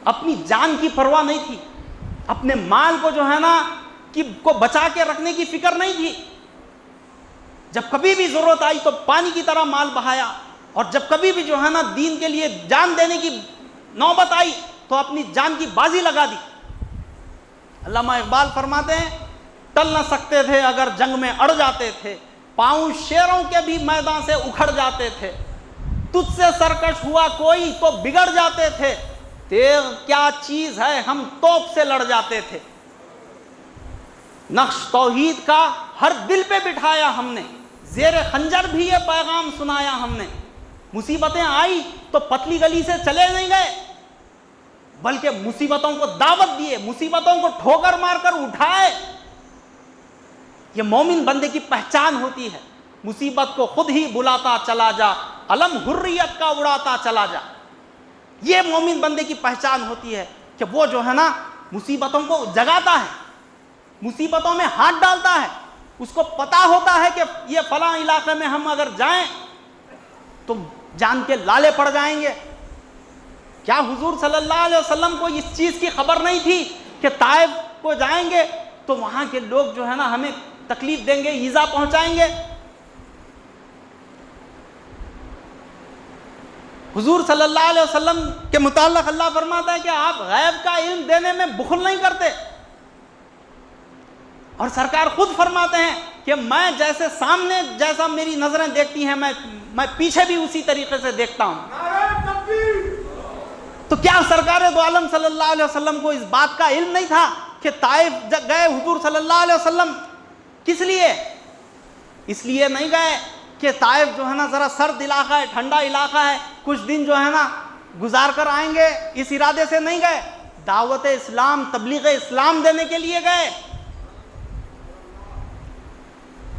اپنی جان کی پرواہ نہیں تھی، اپنے مال کو جو ہے نا کو بچا کے رکھنے کی فکر نہیں تھی۔ جب کبھی بھی ضرورت آئی تو پانی کی طرح مال بہایا، اور جب کبھی بھی جو ہے نا دین کے لیے جان دینے کی نوبت آئی تو اپنی جان کی بازی لگا دی۔ علامہ اقبال فرماتے ہیں ٹل نہ سکتے تھے اگر جنگ میں اڑ جاتے تھے، پاؤں شیروں کے بھی میدان سے اکھڑ جاتے تھے، تجھ سے سرکش ہوا کوئی تو بگڑ جاتے تھے، تیغ کیا چیز ہے ہم توپ سے لڑ جاتے تھے۔ نقش توحید کا ہر دل پہ بٹھایا ہم نے، زیر خنجر بھی یہ پیغام سنایا ہم نے، مصیبتیں آئی تو پتلی گلی سے چلے نہیں گئے، بلکہ مصیبتوں کو دعوت دیے، مصیبتوں کو ٹھوکر مار کر اٹھائے۔ یہ مومن بندے کی پہچان ہوتی ہے، مصیبت کو خود ہی بلاتا چلا جا، علم حریت کا اڑاتا چلا جا۔ یہ مومن بندے کی پہچان ہوتی ہے کہ وہ جو ہے نا مصیبتوں کو جگاتا ہے، مصیبتوں میں ہاتھ ڈالتا ہے، اس کو پتا ہوتا ہے کہ یہ فلاں علاقے میں ہم اگر جائیں تو جان کے لالے پڑ جائیں گے۔ کیا حضور صلی اللہ علیہ وسلم کو اس چیز کی خبر نہیں تھی کہ طائف کو جائیں گے تو وہاں کے لوگ جو ہے نا ہمیں تکلیف دیں گے، ایذا پہنچائیں گے؟ حضور صلی اللہ علیہ وسلم کے متعلق اللہ فرماتا ہے کہ آپ غیب کا علم دینے میں بخل نہیں کرتے، اور سرکار خود فرماتے ہیں کہ میں جیسے سامنے جیسا میری نظریں دیکھتی ہیں میں پیچھے بھی اسی طریقے سے دیکھتا ہوں۔ تو کیا سرکار دو عالم صلی اللہ علیہ وسلم کو اس بات کا علم نہیں تھا کہ طائف گئے حضور صلی اللہ علیہ وسلم کس لیے؟ اس لیے نہیں گئے کہ طائف جو ہے نا ذرا سرد علاقہ ہے، ٹھنڈا علاقہ ہے، کچھ دن جو ہے نا گزار کر آئیں گے، اس ارادے سے نہیں گئے، دعوت اسلام، تبلیغ اسلام دینے کے لیے گئے،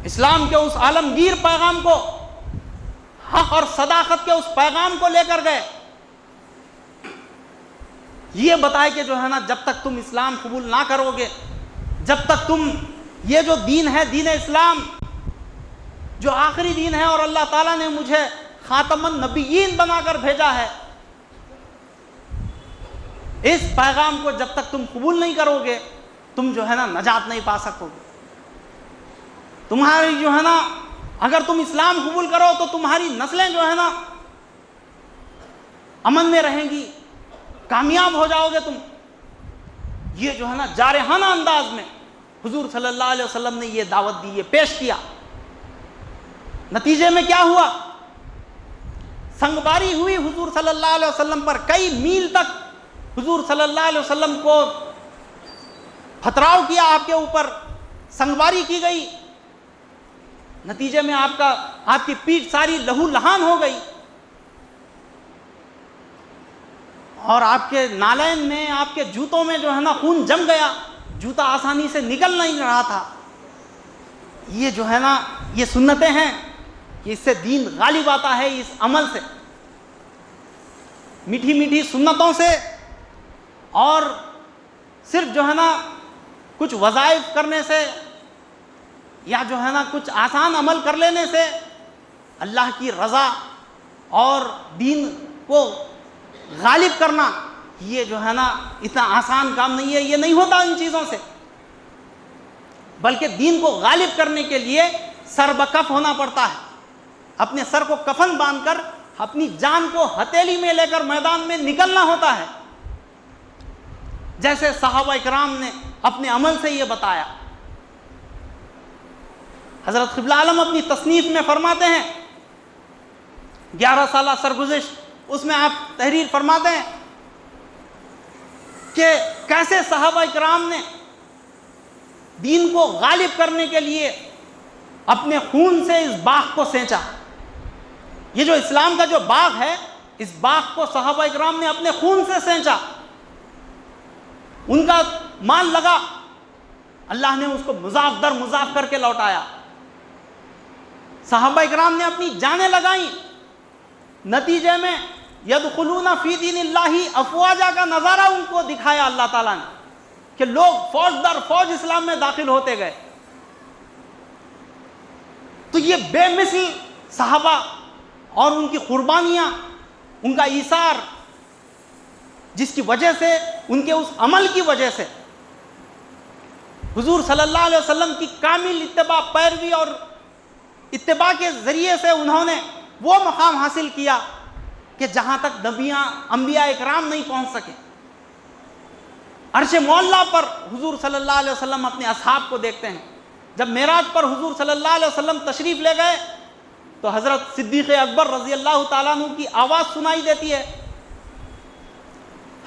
اسلام کے اس عالمگیر پیغام کو، حق اور صداقت کے اس پیغام کو لے کر گئے۔ یہ بتائے کہ جو ہے نا جب تک تم اسلام قبول نہ کرو گے، جب تک تم یہ جو دین ہے، دین اسلام جو آخری دین ہے اور اللہ تعالیٰ نے مجھے خاتم النبیین بنا کر بھیجا ہے، اس پیغام کو جب تک تم قبول نہیں کرو گے تم جو ہے نا نجات نہیں پا سکو گے۔ تمہاری جو ہے نا اگر تم اسلام قبول کرو تو تمہاری نسلیں جو ہے نا امن میں رہیں گی، کامیاب ہو جاؤ گے تم۔ یہ جو ہے نا جارحانہ انداز میں حضور صلی اللہ علیہ وسلم نے یہ دعوت دی، یہ پیش کیا۔ نتیجے میں کیا ہوا؟ سنگباری ہوئی حضور صلی اللہ علیہ وسلم پر، کئی میل تک حضور صلی اللہ علیہ وسلم کو پتھراؤ کیا، آپ کے اوپر سنگباری کی گئی۔ نتیجے میں آپ کی پیٹھ ساری لہو لہان ہو گئی، اور آپ کے نالین میں، آپ کے جوتوں میں جو ہے نا خون جم گیا، جوتا آسانی سے نکل نہیں رہا تھا۔ یہ جو ہے نا یہ سنتیں ہیں کہ اس سے دین غالب آتا ہے، اس عمل سے، میٹھی میٹھی سنتوں سے، اور صرف جو ہے نا کچھ وظائف کرنے سے یا جو ہے نا کچھ آسان عمل کر لینے سے اللہ کی رضا اور دین کو غالب کرنا یہ جو ہے نا اتنا آسان کام نہیں ہے، یہ نہیں ہوتا ان چیزوں سے، بلکہ دین کو غالب کرنے کے لیے سر بکف ہونا پڑتا ہے، اپنے سر کو کفن باندھ کر اپنی جان کو ہتھیلی میں لے کر میدان میں نکلنا ہوتا ہے، جیسے صحابہ اکرام نے اپنے عمل سے یہ بتایا۔ حضرت قبلہ عالم اپنی تصنیف میں فرماتے ہیں، 11 سالہ سرگزشت، اس میں آپ تحریر فرماتے ہیں کہ کیسے صحابہ اکرام نے دین کو غالب کرنے کے لیے اپنے خون سے اس باغ کو سینچا۔ یہ جو اسلام کا جو باغ ہے، اس باغ کو صحابہ اکرام نے اپنے خون سے سینچا، ان کا مال لگا، اللہ نے اس کو مضاف در مضاف کر کے لوٹایا۔ صحابہ اکرام نے اپنی جانیں لگائیں، نتیجے میں یدخلون فی دین اللہ افواجا کا نظارہ ان کو دکھایا اللہ تعالیٰ نے، کہ لوگ فوج در فوج اسلام میں داخل ہوتے گئے۔ تو یہ بے مثل صحابہ اور ان کی قربانیاں، ان کا ایثار، جس کی وجہ سے، ان کے اس عمل کی وجہ سے حضور صلی اللہ علیہ وسلم کی کامل اتباع، پیروی اور اتباع کے ذریعے سے انہوں نے وہ مقام حاصل کیا کہ جہاں تک نبیاں، انبیاء اکرام نہیں پہنچ سکے۔ عرش معلیٰ پر حضور صلی اللہ علیہ وسلم اپنے اصحاب کو دیکھتے ہیں۔ جب معراج پر حضور صلی اللہ علیہ وسلم تشریف لے گئے تو حضرت صدیق اکبر رضی اللہ تعالیٰ عنہ کی آواز سنائی دیتی ہے،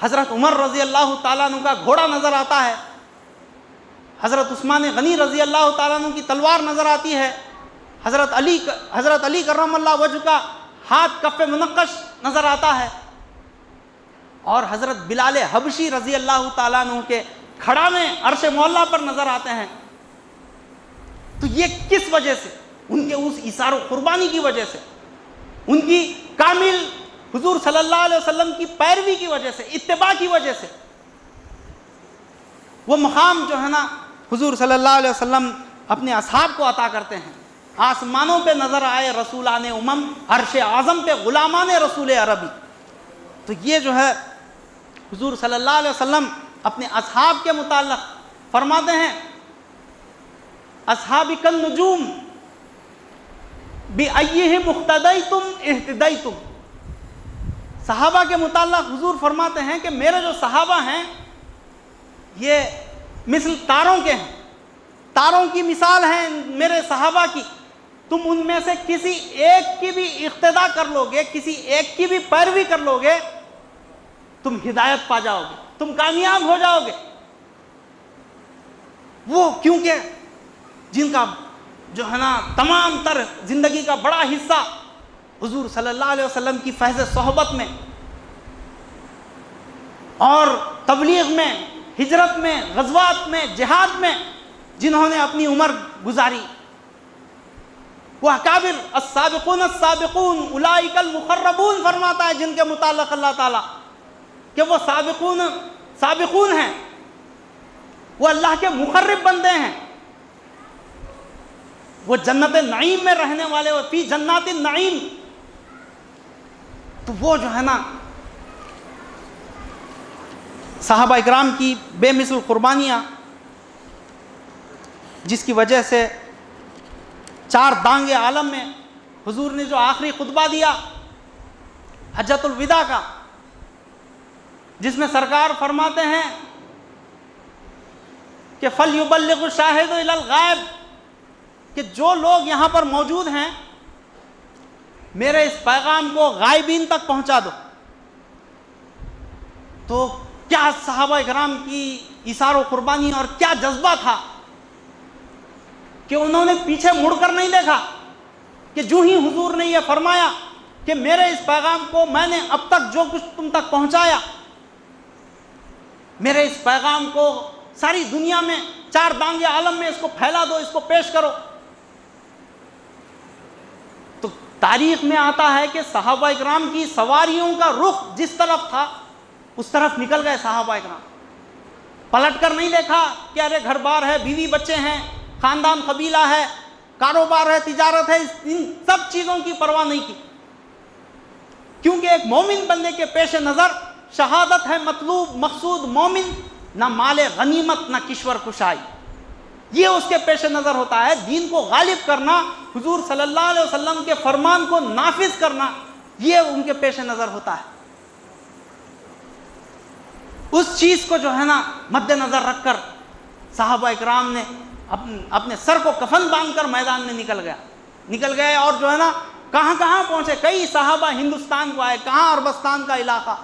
حضرت عمر رضی اللہ تعالیٰ عنہ کا گھوڑا نظر آتا ہے، حضرت عثمان غنی رضی اللہ تعالیٰ عنہ کی تلوار نظر آتی ہے، حضرت علی کرم اللہ وجہ کا ہاتھ کف منقش نظر آتا ہے، اور حضرت بلال حبشی رضی اللہ تعالیٰ عنہ کے کھڑا میں عرش معلیٰ پر نظر آتے ہیں۔ تو یہ کس وجہ سے؟ ان کے اس ایثار و قربانی کی وجہ سے، ان کی کامل حضور صلی اللہ علیہ وسلم کی پیروی کی وجہ سے، اتباع کی وجہ سے وہ مقام جو ہے نا حضور صلی اللہ علیہ وسلم اپنے اصحاب کو عطا کرتے ہیں۔ آسمانوں پہ نظر آئے رسولان امم، عرش اعظم پہ غلامان رسول عربی۔ تو یہ جو ہے حضور صلی اللہ علیہ وسلم اپنے اصحاب کے متعلق فرماتے ہیں، اصحابی کالنجوم بِأَيِّهِمْ اقْتَدَيْتُمْ اهْتَدَيْتُمْ۔ صحابہ کے متعلق حضور فرماتے ہیں کہ میرے جو صحابہ ہیں یہ مثل تاروں کے ہیں، تاروں کی مثال ہیں میرے صحابہ کی، تم ان میں سے کسی ایک کی بھی اقتدا کر لو گے، کسی ایک کی بھی پیروی کر لو گے، تم ہدایت پا جاؤ گے، تم کامیاب ہو جاؤ گے۔ وہ کیونکہ جن کا جو ہے نا تمام تر زندگی کا بڑا حصہ حضور صلی اللہ علیہ وسلم کی فیض صحبت میں اور تبلیغ میں، ہجرت میں، غزوات میں، جہاد میں جنہوں نے اپنی عمر گزاری، وہ اکابر السابقون السابقون اولئک المقربون فرماتا ہے جن کے متعلق اللہ تعالیٰ کہ وہ سابقون ہیں، وہ اللہ کے مقرب بندے ہیں، وہ جنت نعیم میں رہنے والے، وہ فی جنات النعیم۔ تو وہ جو ہے نا صحابہ اکرام کی بے مثل قربانیاں، جس کی وجہ سے 4 دانگ عالم میں حضور نے جو آخری خطبہ دیا حجۃ الوداع کا، جس میں سرکار فرماتے ہیں کہ فَلْيُبَلِّغُ الشَّاهِدُ إِلَى الْغَائِبِ، کہ جو لوگ یہاں پر موجود ہیں میرے اس پیغام کو غائبین تک پہنچا دو۔ تو کیا صحابہ اکرام کی ایثار و قربانی اور کیا جذبہ تھا کہ انہوں نے پیچھے مڑ کر نہیں دیکھا، کہ جو ہی حضور نے یہ فرمایا کہ میرے اس پیغام کو میں نے اب تک جو کچھ تم تک پہنچایا، میرے اس پیغام کو ساری دنیا میں، چار دانگے عالم میں اس کو پھیلا دو، اس کو پیش کرو۔ تو تاریخ میں آتا ہے کہ صحابہ اکرام کی سواریوں کا رخ جس طرف تھا اس طرف نکل گئے صحابہ اکرام، پلٹ کر نہیں دیکھا کہ ارے گھر بار ہے، بیوی بچے ہیں، خاندان قبیلہ ہے، کاروبار ہے، تجارت ہے، ان سب چیزوں کی پرواہ نہیں کی، کیونکہ ایک مومن بندے کے پیش نظر شہادت ہے مطلوب، مقصود مومن، نہ مال غنیمت نہ کشور کشائی، یہ اس کے پیش نظر ہوتا ہے۔ دین کو غالب کرنا، حضور صلی اللہ علیہ وسلم کے فرمان کو نافذ کرنا، یہ ان کے پیش نظر ہوتا ہے۔ اس چیز کو جو ہے نا مد نظر رکھ کر صحابہ اکرام نے اپنے سر کو کفن باندھ کر میدان میں نکل گئے، اور جو ہے نا کہاں کہاں پہنچے۔ کئی صحابہ ہندوستان کو آئے، کہاں عربستان کا علاقہ،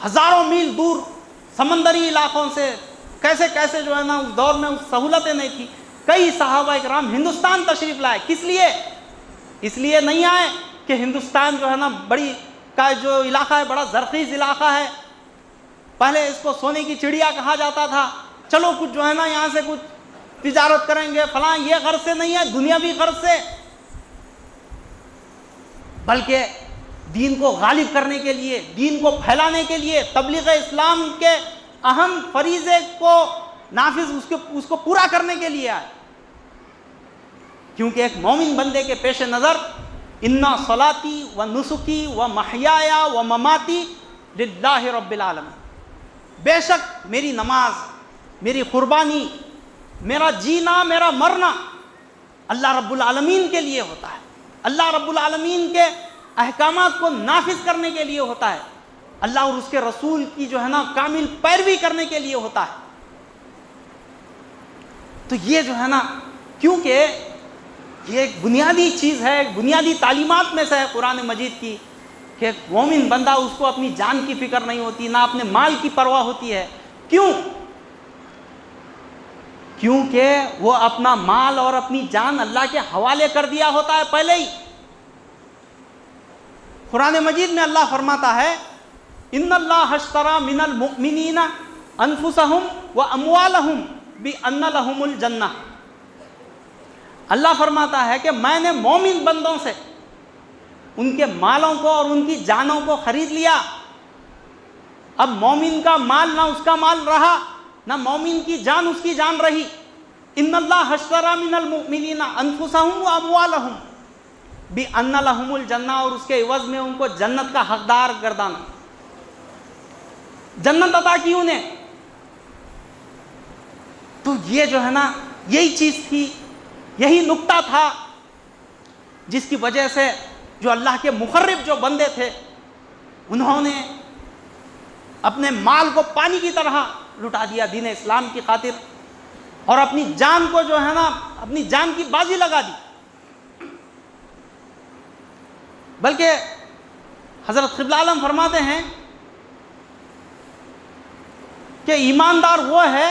ہزاروں میل دور سمندری علاقوں سے، کیسے کیسے جو ہے نا اس دور میں سہولتیں نہیں تھی، کئی صحابہ اکرام ہندوستان تشریف لائے۔ کس لیے؟ اس لیے نہیں آئے کہ ہندوستان جو ہے نا بڑی کا جو علاقہ ہے بڑا زرخیز علاقہ ہے، پہلے اس کو سونے کی چڑیا کہا جاتا تھا، چلو کچھ جو ہے نا یہاں سے کچھ تجارت کریں گے فلاں، یہ غرض سے نہیں ہے، دنیاوی غرض سے، بلکہ دین کو غالب کرنے کے لیے، دین کو پھیلانے کے لیے، تبلیغ اسلام کے اہم فریضے کو نافذ اس کو پورا کرنے کے لیے آئے۔ کیونکہ ایک مومن بندے کے پیش نظر اِنَّ صَلَاتِي وَنُسُكِي وَمَحْيَايَ وَمَمَاتِي لِلَّهِ رَبِّ الْعَالَمِينَ، بے شک میری نماز، میری قربانی، میرا جینا، میرا مرنا اللہ رب العالمین کے لیے ہوتا ہے، اللہ رب العالمین کے احکامات کو نافذ کرنے کے لیے ہوتا ہے، اللہ اور اس کے رسول کی جو ہے نا کامل پیروی کرنے کے لیے ہوتا ہے۔ تو یہ جو ہے نا، کیونکہ یہ ایک بنیادی چیز ہے، ایک بنیادی تعلیمات میں سے ہے قرآن مجید کی، کہ ایک مومن بندہ اس کو اپنی جان کی فکر نہیں ہوتی، نہ اپنے مال کی پرواہ ہوتی ہے۔ کیوں؟ کیونکہ وہ اپنا مال اور اپنی جان اللہ کے حوالے کر دیا ہوتا ہے پہلے ہی۔ قرآن مجید میں اللہ فرماتا ہے ان اللہ اشتری من المؤمنین انفسہم واموالہم بان لہم الجنہ، اللہ فرماتا ہے کہ میں نے مومن بندوں سے ان کے مالوں کو اور ان کی جانوں کو خرید لیا۔ اب مومن کا مال نہ اس کا مال رہا، نہ مومن کی جان اس کی جان رہی۔ ان اللہ اشتری من المؤمنین انفسہم واموالہم بان لہم الجنہ، اور اس کے عوض میں ان کو جنت کا حقدار گردانا، جنت عطا کی انہیں۔ تو یہ جو ہے نا یہی چیز تھی، یہی نقطہ تھا جس کی وجہ سے جو اللہ کے مخرب جو بندے تھے انہوں نے اپنے مال کو پانی کی طرح لٹا دیا دین اسلام کی خاطر، اور اپنی جان کو جو ہے نا اپنی جان کی بازی لگا دی۔ بلکہ حضرت قبلہ عالم فرماتے ہیں کہ ایماندار وہ ہے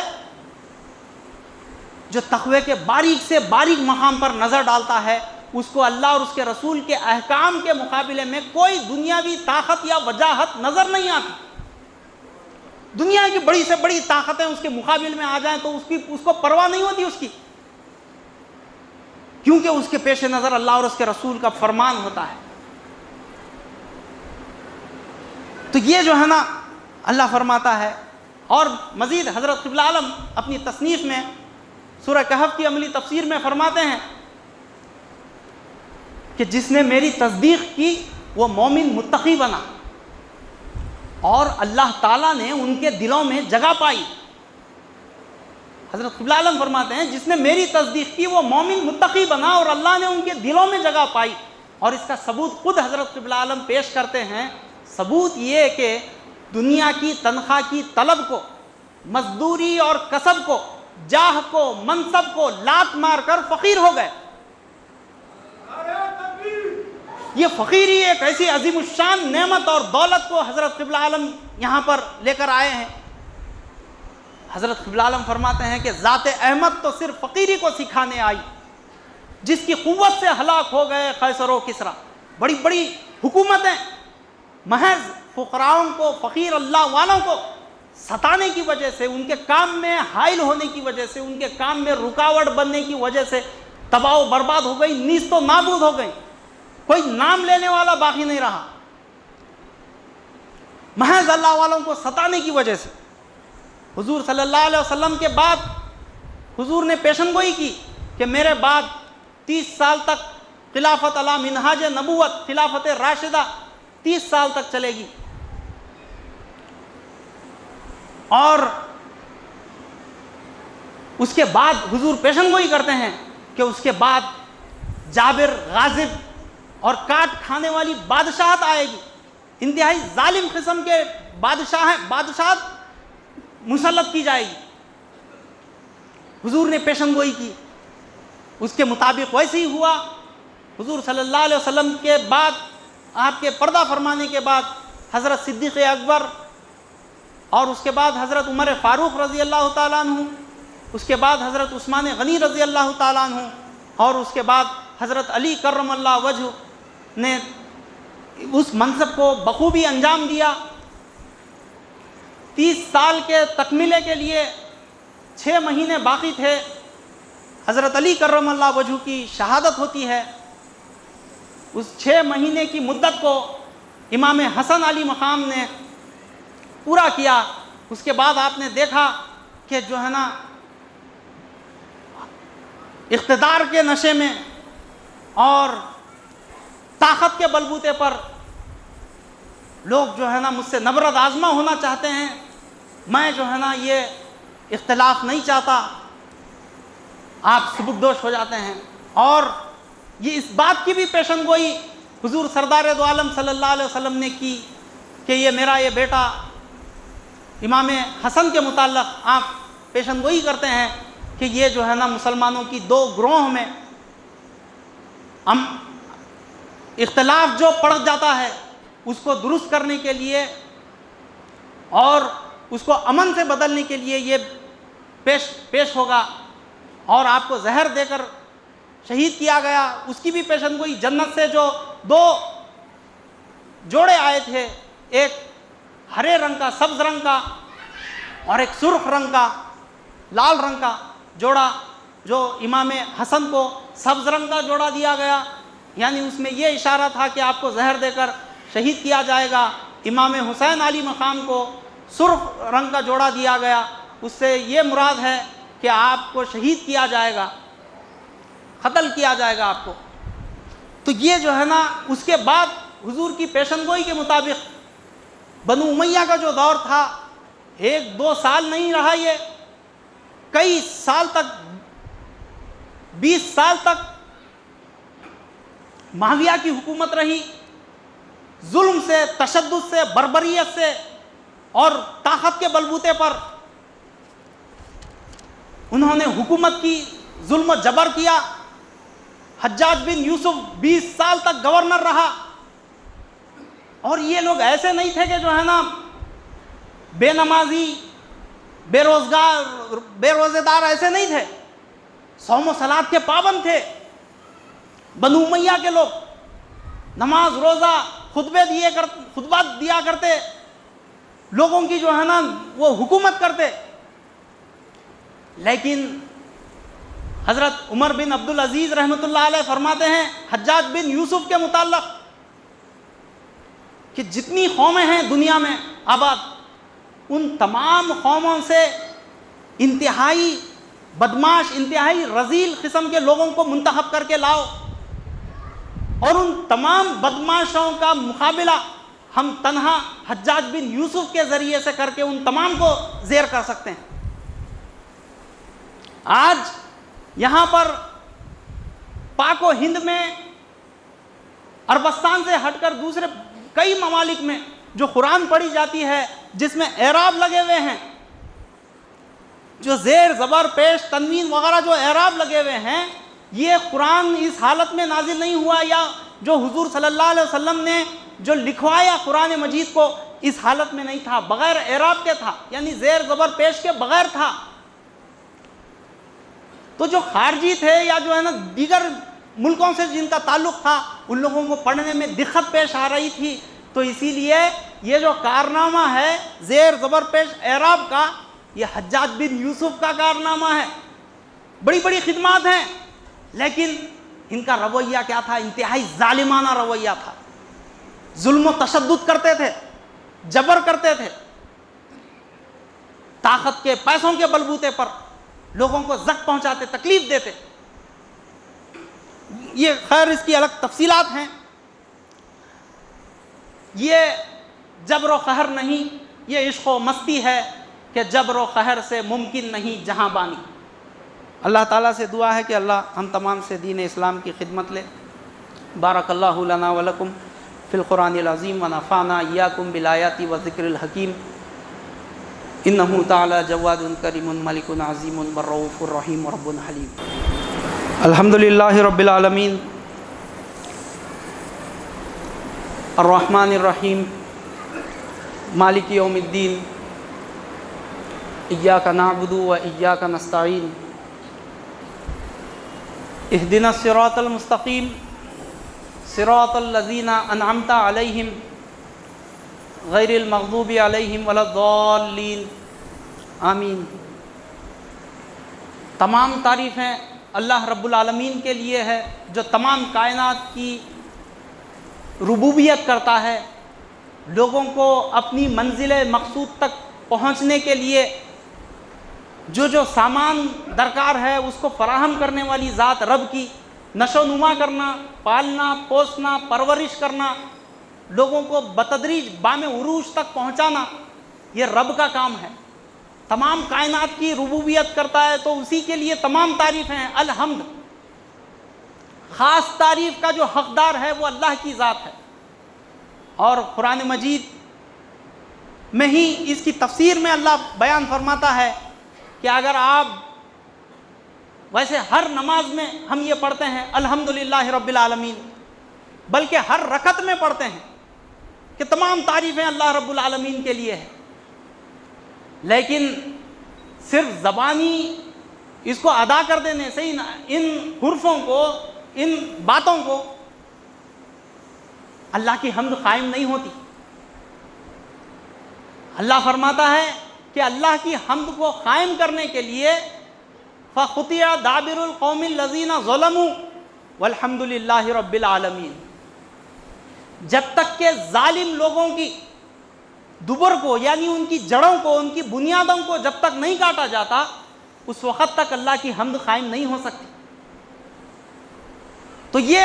جو تقوی کے باریک سے باریک مقام پر نظر ڈالتا ہے، اس کو اللہ اور اس کے رسول کے احکام کے مقابلے میں کوئی دنیاوی طاقت یا وجاہت نظر نہیں آتی۔ دنیا کی بڑی سے بڑی طاقتیں اس کے مقابل میں آ جائیں تو اس کو پرواہ نہیں ہوتی اس کی، کیونکہ اس کے پیش نظر اللہ اور اس کے رسول کا فرمان ہوتا ہے۔ تو یہ جو ہے نا اللہ فرماتا ہے، اور مزید حضرت قبلہ عالم اپنی تصنیف میں سورہ کہف کی عملی تفسیر میں فرماتے ہیں کہ جس نے میری تصدیق کی وہ مومن متقی بنا، اور اللہ تعالیٰ نے ان کے دلوں میں جگہ پائی۔ حضرت قبلہ عالم فرماتے ہیں جس نے میری تصدیق کی وہ مومن متقی بنا اور اللہ نے ان کے دلوں میں جگہ پائی، اور اس کا ثبوت خود حضرت قبلہ عالم پیش کرتے ہیں۔ ثبوت یہ کہ دنیا کی تنخواہ کی طلب کو مزدوری اور کسب کو، جاہ کو، منصب کو لات مار کر فقیر ہو گئے. یہ فقیری ایک ایسی عظیم الشان نعمت اور دولت کو حضرت قبلہ عالم یہاں پر لے کر آئے ہیں. حضرت قبلہ عالم فرماتے ہیں کہ ذات احمد تو صرف فقیری کو سکھانے آئی، جس کی قوت سے ہلاک ہو گئے قیصر و کسریٰ. بڑی بڑی حکومتیں محض فقراؤں کو، فقیر اللہ والوں کو ستانے کی وجہ سے، ان کے کام میں حائل ہونے کی وجہ سے، ان کے کام میں رکاوٹ بننے کی وجہ سے تباہ و برباد ہو گئی، نیست و نابود ہو گئی. کوئی نام لینے والا باقی نہیں رہا، محض اللہ والوں کو ستانے کی وجہ سے. حضور صلی اللہ علیہ وسلم کے بعد حضور نے پیشن گوئی کی کہ میرے بعد 30 سال تک خلافت علی منہاج نبوت، خلافت راشدہ 30 سال تک چلے گی. اور اس کے بعد حضور پیشن گوئی کرتے ہیں کہ اس کے بعد جابر، غازب اور کاٹ کھانے والی بادشاہت آئے گی. انتہائی ظالم قسم کے بادشاہت مسلط کی جائے گی. حضور نے پیشن گوئی کی، اس کے مطابق ویسے ہی ہوا. حضور صلی اللہ علیہ وسلم کے بعد، آپ کے پردہ فرمانے کے بعد حضرت صدیق اکبر، اور اس کے بعد حضرت عمر فاروق رضی اللہ تعالیٰ عنہ، اس کے بعد حضرت عثمان غنی رضی اللہ تعالیٰ عنہ، اور اس کے بعد حضرت علی کرم اللہ وجہ نے اس منصب کو بخوبی انجام دیا. 30 سال کے تکملے کے لیے 6 مہینے باقی تھے. حضرت علی کرم اللہ وجہ کی شہادت ہوتی ہے. اس 6 مہینے کی مدت کو امام حسن علی مقام نے پورا کیا. اس کے بعد آپ نے دیکھا کہ جو ہے نا اقتدار کے نشے میں اور طاقت کے بلبوتے پر لوگ جو ہے نا مجھ سے نبرد آزما ہونا چاہتے ہیں. میں جو ہے نا یہ اختلاف نہیں چاہتا. آپ سبکدوش ہو جاتے ہیں. اور یہ اس بات کی بھی پیشن گوئی حضور سردار دو عالم صلی اللہ علیہ وسلم نے کی کہ یہ میرا یہ بیٹا امام حسن کے متعلق آپ پیشن گوئی کرتے ہیں کہ یہ جو ہے نا مسلمانوں کی 2 گروہ میں اختلاف جو پڑ جاتا ہے اس کو درست کرنے کے لیے اور اس کو امن سے بدلنے کے لیے یہ پیش ہوگا. اور آپ کو زہر دے کر شہید کیا گیا. اس کی بھی پیشن گوئی. جنت سے جو 2 جوڑے آئے تھے، ایک ہرے رنگ کا، سبز رنگ کا، اور ایک سرخ رنگ کا، لال رنگ کا جوڑا، جو امام حسن کو سبز رنگ کا جوڑا دیا گیا، یعنی اس میں یہ اشارہ تھا کہ آپ کو زہر دے کر شہید کیا جائے گا. امام حسین علی مقام کو سرخ رنگ کا جوڑا دیا گیا. اس سے یہ مراد ہے کہ آپ کو شہید کیا جائے گا، قتل کیا جائے گا آپ کو. تو یہ جو ہے نا اس کے بعد حضور کی پیشن گوئی کے مطابق بنو امیہ کا جو دور تھا 1-2 سال نہیں رہا، یہ کئی سال تک، 20 سال تک معاویہ کی حکومت رہی. ظلم سے، تشدد سے، بربریت سے اور طاقت کے بلبوتے پر انہوں نے حکومت کی، ظلم و جبر کیا. حجاج بن یوسف 20 سال تک گورنر رہا. اور یہ لوگ ایسے نہیں تھے کہ جو ہے نا بے نمازی، بے روزگار، بے روزے دار ایسے نہیں تھے. صوم و صلات کے پابند تھے. بنو امیہ کے لوگ نماز، روزہ، خطبات دیا کرتے، لوگوں کی جو ہے نا وہ حکومت کرتے. لیکن حضرت عمر بن عبدالعزیز رحمۃ اللہ علیہ فرماتے ہیں حجاج بن یوسف کے متعلق کہ جتنی قومیں ہیں دنیا میں آباد، ان تمام قوموں سے انتہائی بدماش، انتہائی رذیل قسم کے لوگوں کو منتخب کر کے لاؤ، اور ان تمام بدماشوں کا مقابلہ ہم تنہا حجاج بن یوسف کے ذریعے سے کر کے ان تمام کو زیر کر سکتے ہیں. آج یہاں پر پاک و ہند میں، عربستان سے ہٹ کر دوسرے کئی ممالک میں جو قرآن پڑھی جاتی ہے، جس میں اعراب لگے ہوئے ہیں، جو زیر زبر پیش تنوین وغیرہ جو اعراب لگے ہوئے ہیں، یہ قرآن اس حالت میں نازل نہیں ہوا، یا جو حضور صلی اللہ علیہ وسلم نے جو لکھوایا قرآن مجید کو اس حالت میں نہیں تھا، بغیر اعراب کے تھا، یعنی زیر زبر پیش کے بغیر تھا۔ تو جو خارجی تھے یا جو ہے نا دیگر ملکوں سے جن کا تعلق تھا، ان لوگوں کو پڑھنے میں دقت پیش آ رہی تھی، تو اسی لیے یہ جو کارنامہ ہے زیر زبر پیش اعراب کا، یہ حجاج بن یوسف کا کارنامہ ہے۔ بڑی بڑی خدمات ہیں، لیکن ان کا رویہ کیا تھا؟ انتہائی ظالمانہ رویہ تھا، ظلم و تشدد کرتے تھے، جبر کرتے تھے، طاقت کے پیسوں کے بلبوتے پر لوگوں کو زخم پہنچاتے، تکلیف دیتے۔ یہ خیر اس کی الگ تفصیلات ہیں۔ یہ جبر و قہر نہیں، یہ عشق و مستی ہے کہ جبر و قہر سے ممکن نہیں جہاں بانی۔ اللہ تعالیٰ سے دعا ہے کہ اللہ ہم تمام سے دین اسلام کی خدمت لے۔ بارک اللہ لنا ولکم فی القرآن العظیم ونفعنا ایاکم بالآیات والذکر الحکیم، انہ تعالی جواد کریم ملک عظیم بالرؤوف الرحیم رب حلیم۔ الحمدللہ رب العالمین الرحمن الرحیم مالک یوم الدین، ایاک نعبد و ایاک نستعین، اہدنا الصراط المستقیم صراط الذین انعمت علیہم غیر المغضوب علیہم ولا الضالین، آمین۔ تمام تعریفیں اللہ رب العالمین کے لیے ہے، جو تمام کائنات کی ربوبیت کرتا ہے، لوگوں کو اپنی منزل مقصود تک پہنچنے کے لیے جو سامان درکار ہے اس کو فراہم کرنے والی ذات رب کی، نشو و نما کرنا، پالنا، پوسنا، پرورش کرنا، لوگوں کو بتدریج بام عروج تک پہنچانا، یہ رب کا کام ہے۔ تمام کائنات کی ربوبیت کرتا ہے، تو اسی کے لیے تمام تعریفیں ہیں۔ الحمد، خاص تعریف کا جو حقدار ہے وہ اللہ کی ذات ہے۔ اور قرآن مجید میں ہی اس کی تفسیر میں اللہ بیان فرماتا ہے کہ اگر آپ ویسے ہر نماز میں ہم یہ پڑھتے ہیں الحمدللہ رب العالمین، بلکہ ہر رکعت میں پڑھتے ہیں کہ تمام تعریفیں اللہ رب العالمین کے لیے ہیں، لیکن صرف زبانی اس کو ادا کر دینے سے ان حرفوں کو، ان باتوں کو اللہ کی حمد قائم نہیں ہوتی۔ اللہ فرماتا ہے کہ اللہ کی حمد کو قائم کرنے کے لیے فَقُطِعَ دَابِرُ الْقَوْمِ الَّذِينَ ظَلَمُوا وَالْحَمْدُ لِلَّهِ رَبِّ الْعَالَمِينَ، جب تک کہ ظالم لوگوں کی دبر کو، یعنی ان کی جڑوں کو، ان کی بنیادوں کو جب تک نہیں کاٹا جاتا، اس وقت تک اللہ کی حمد قائم نہیں ہو سکتی۔ تو یہ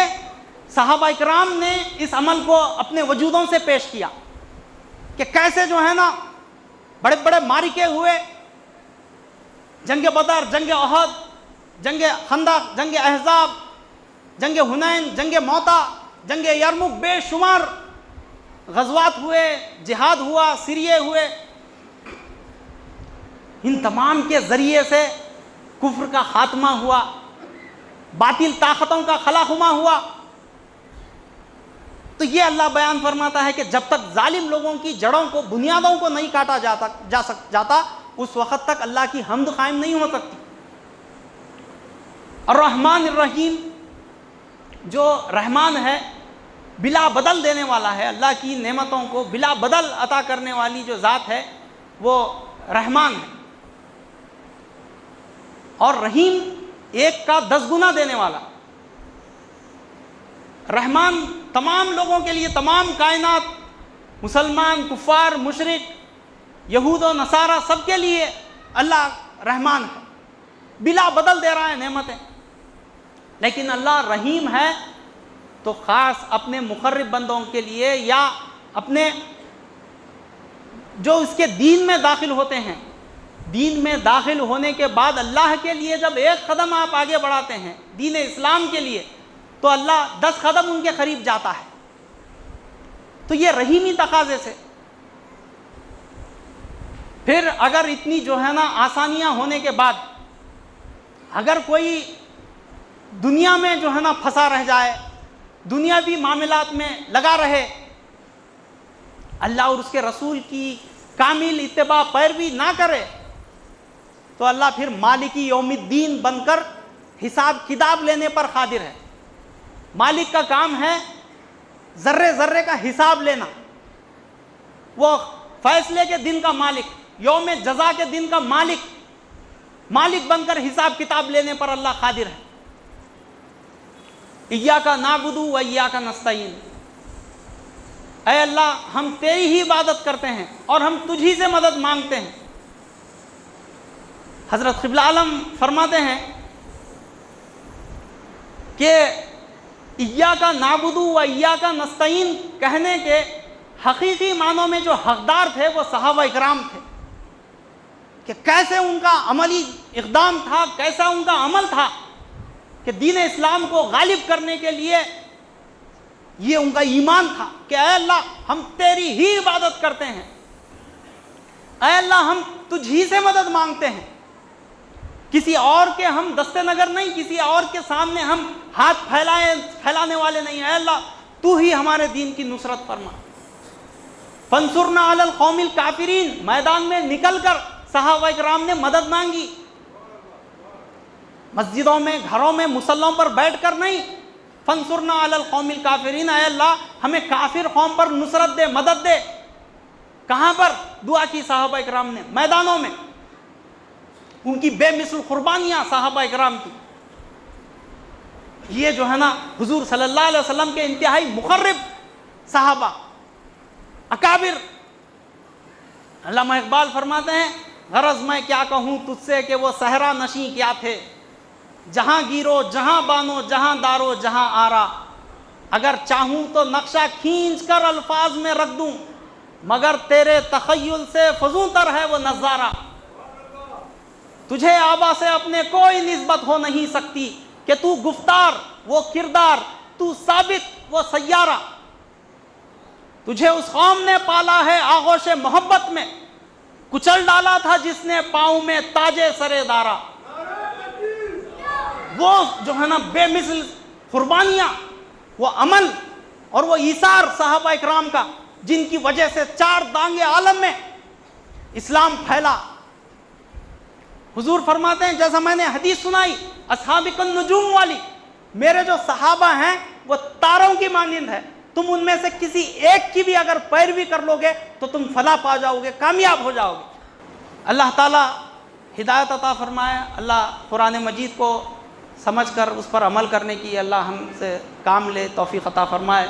صحابہ اکرام نے اس عمل کو اپنے وجودوں سے پیش کیا کہ کیسے جو ہے نا بڑے بڑے معرکے ہوئے، جنگ بدر، جنگ احد، جنگ خندق، جنگ احزاب، جنگ حنین، جنگ موتا، جنگ یرمک، بے شمار غزوات ہوئے، جہاد ہوا، سریے ہوئے۔ ان تمام کے ذریعے سے کفر کا خاتمہ ہوا، باطل طاقتوں کا خلاخما ہوا۔ تو یہ اللہ بیان فرماتا ہے کہ جب تک ظالم لوگوں کی جڑوں کو، بنیادوں کو نہیں کاٹا جاتا اس وقت تک اللہ کی حمد قائم نہیں ہو سکتی۔ الرحمن الرحیم، جو رحمان ہے، بلا بدل دینے والا ہے، اللہ کی نعمتوں کو بلا بدل عطا کرنے والی جو ذات ہے وہ رحمان ہے، اور رحیم ایک کا 10 گنا دینے والا۔ رحمان تمام لوگوں کے لیے، تمام کائنات، مسلمان، کفار، مشرک، یہود و نصارہ، سب کے لیے اللہ رحمان ہے، بلا بدل دے رہا ہے نعمتیں۔ لیکن اللہ رحیم ہے تو خاص اپنے مقرب بندوں کے لیے، یا اپنے جو اس کے دین میں داخل ہوتے ہیں، دین میں داخل ہونے کے بعد اللہ کے لیے جب ایک قدم آپ آگے بڑھاتے ہیں دین اسلام کے لیے، تو اللہ 10 قدم ان کے قریب جاتا ہے۔ تو یہ رحیمی تقاضے سے پھر اگر اتنی جو ہے نا آسانیاں ہونے کے بعد اگر کوئی دنیا میں جو ہے نا پھنسا رہ جائے، دنیاوی معاملات میں لگا رہے، اللہ اور اس کے رسول کی کامل اتباع پیروی نہ کرے، تو اللہ پھر مالکی یوم الدین بن کر حساب کتاب لینے پر قادر ہے۔ مالک کا کام ہے ذرے ذرے کا حساب لینا، وہ فیصلے کے دن کا مالک، یوم جزا کے دن کا مالک بن کر حساب کتاب لینے پر اللہ قادر ہے۔ ایاک نعبد و ایاک نستعین، اے اللہ ہم تیری ہی عبادت کرتے ہیں اور ہم تجھ ہی سے مدد مانگتے ہیں۔ حضرت قبلہ عالم فرماتے ہیں کہ ایاک نعبد و ایاک نستعین کہنے کے حقیقی معنوں میں جو حقدار تھے وہ صحابہ اکرام تھے، کہ کیسے ان کا عملی اقدام تھا، کیسا ان کا عمل تھا کہ دین اسلام کو غالب کرنے کے لیے یہ ان کا ایمان تھا کہ اے اللہ ہم تیری ہی عبادت کرتے ہیں، اے اللہ ہم تجھ ہی سے مدد مانگتے ہیں، کسی اور کے ہم دستے نگر نہیں، کسی اور کے سامنے ہم ہاتھ پھیلانے والے نہیں، اے اللہ تو ہی ہمارے دین کی نصرت فرما۔ فانصرنا علی القوم الکافرین، میدان میں نکل کر صحابہ کرام نے مدد مانگی، مسجدوں میں، گھروں میں، مصلوں پر بیٹھ کر نہیں، فانصرنا علی القوم الکافرین، اے اللہ ہمیں کافر قوم پر نصرت دے، مدد دے۔ کہاں پر دعا کی صحابہ کرام نے؟ میدانوں میں، ان کی بے مثل قربانیاں صحابہ کرام کی۔ یہ جو ہے نا حضور صلی اللہ علیہ وسلم کے انتہائی مقرب صحابہ، اکابر۔ علامہ اقبال فرماتے ہیں غرض میں کیا کہوں تجھ سے کہ وہ صحرا نشیں کیا تھے، جہاں گیرو جہاں بانو جہاں دارو جہاں آرا، اگر چاہوں تو نقشہ کھینچ کر الفاظ میں رکھ دوں، مگر تیرے تخیل سے فزوں تر ہے وہ نظارہ۔ تجھے آبا سے اپنے کوئی نسبت ہو نہیں سکتی، کہ تو گفتار وہ کردار، تو ثابت وہ سیارہ۔ تجھے اس قوم نے پالا ہے آغوش محبت میں، کچل ڈالا تھا جس نے پاؤں میں تاج سرے دارا۔ وہ جو ہے نا بے مثل قربانیاں، وہ عمل اور وہ ایثار صحابہ اکرام کا، جن کی وجہ سے چار دانگے عالم میں اسلام پھیلا۔ حضور فرماتے ہیں جیسا میں نے حدیث سنائی اصحاب النجوم والی، میرے جو صحابہ ہیں وہ تاروں کی مانند ہے، تم ان میں سے کسی ایک کی بھی اگر پیروی کر لو گے تو تم فلاح پا جاؤ گے، کامیاب ہو جاؤ گے۔ اللہ تعالیٰ ہدایت عطا فرمائے، اللہ قرآن مجید کو سمجھ کر اس پر عمل کرنے کی اللہ ہم سے کام لے، توفیق عطا فرمائے۔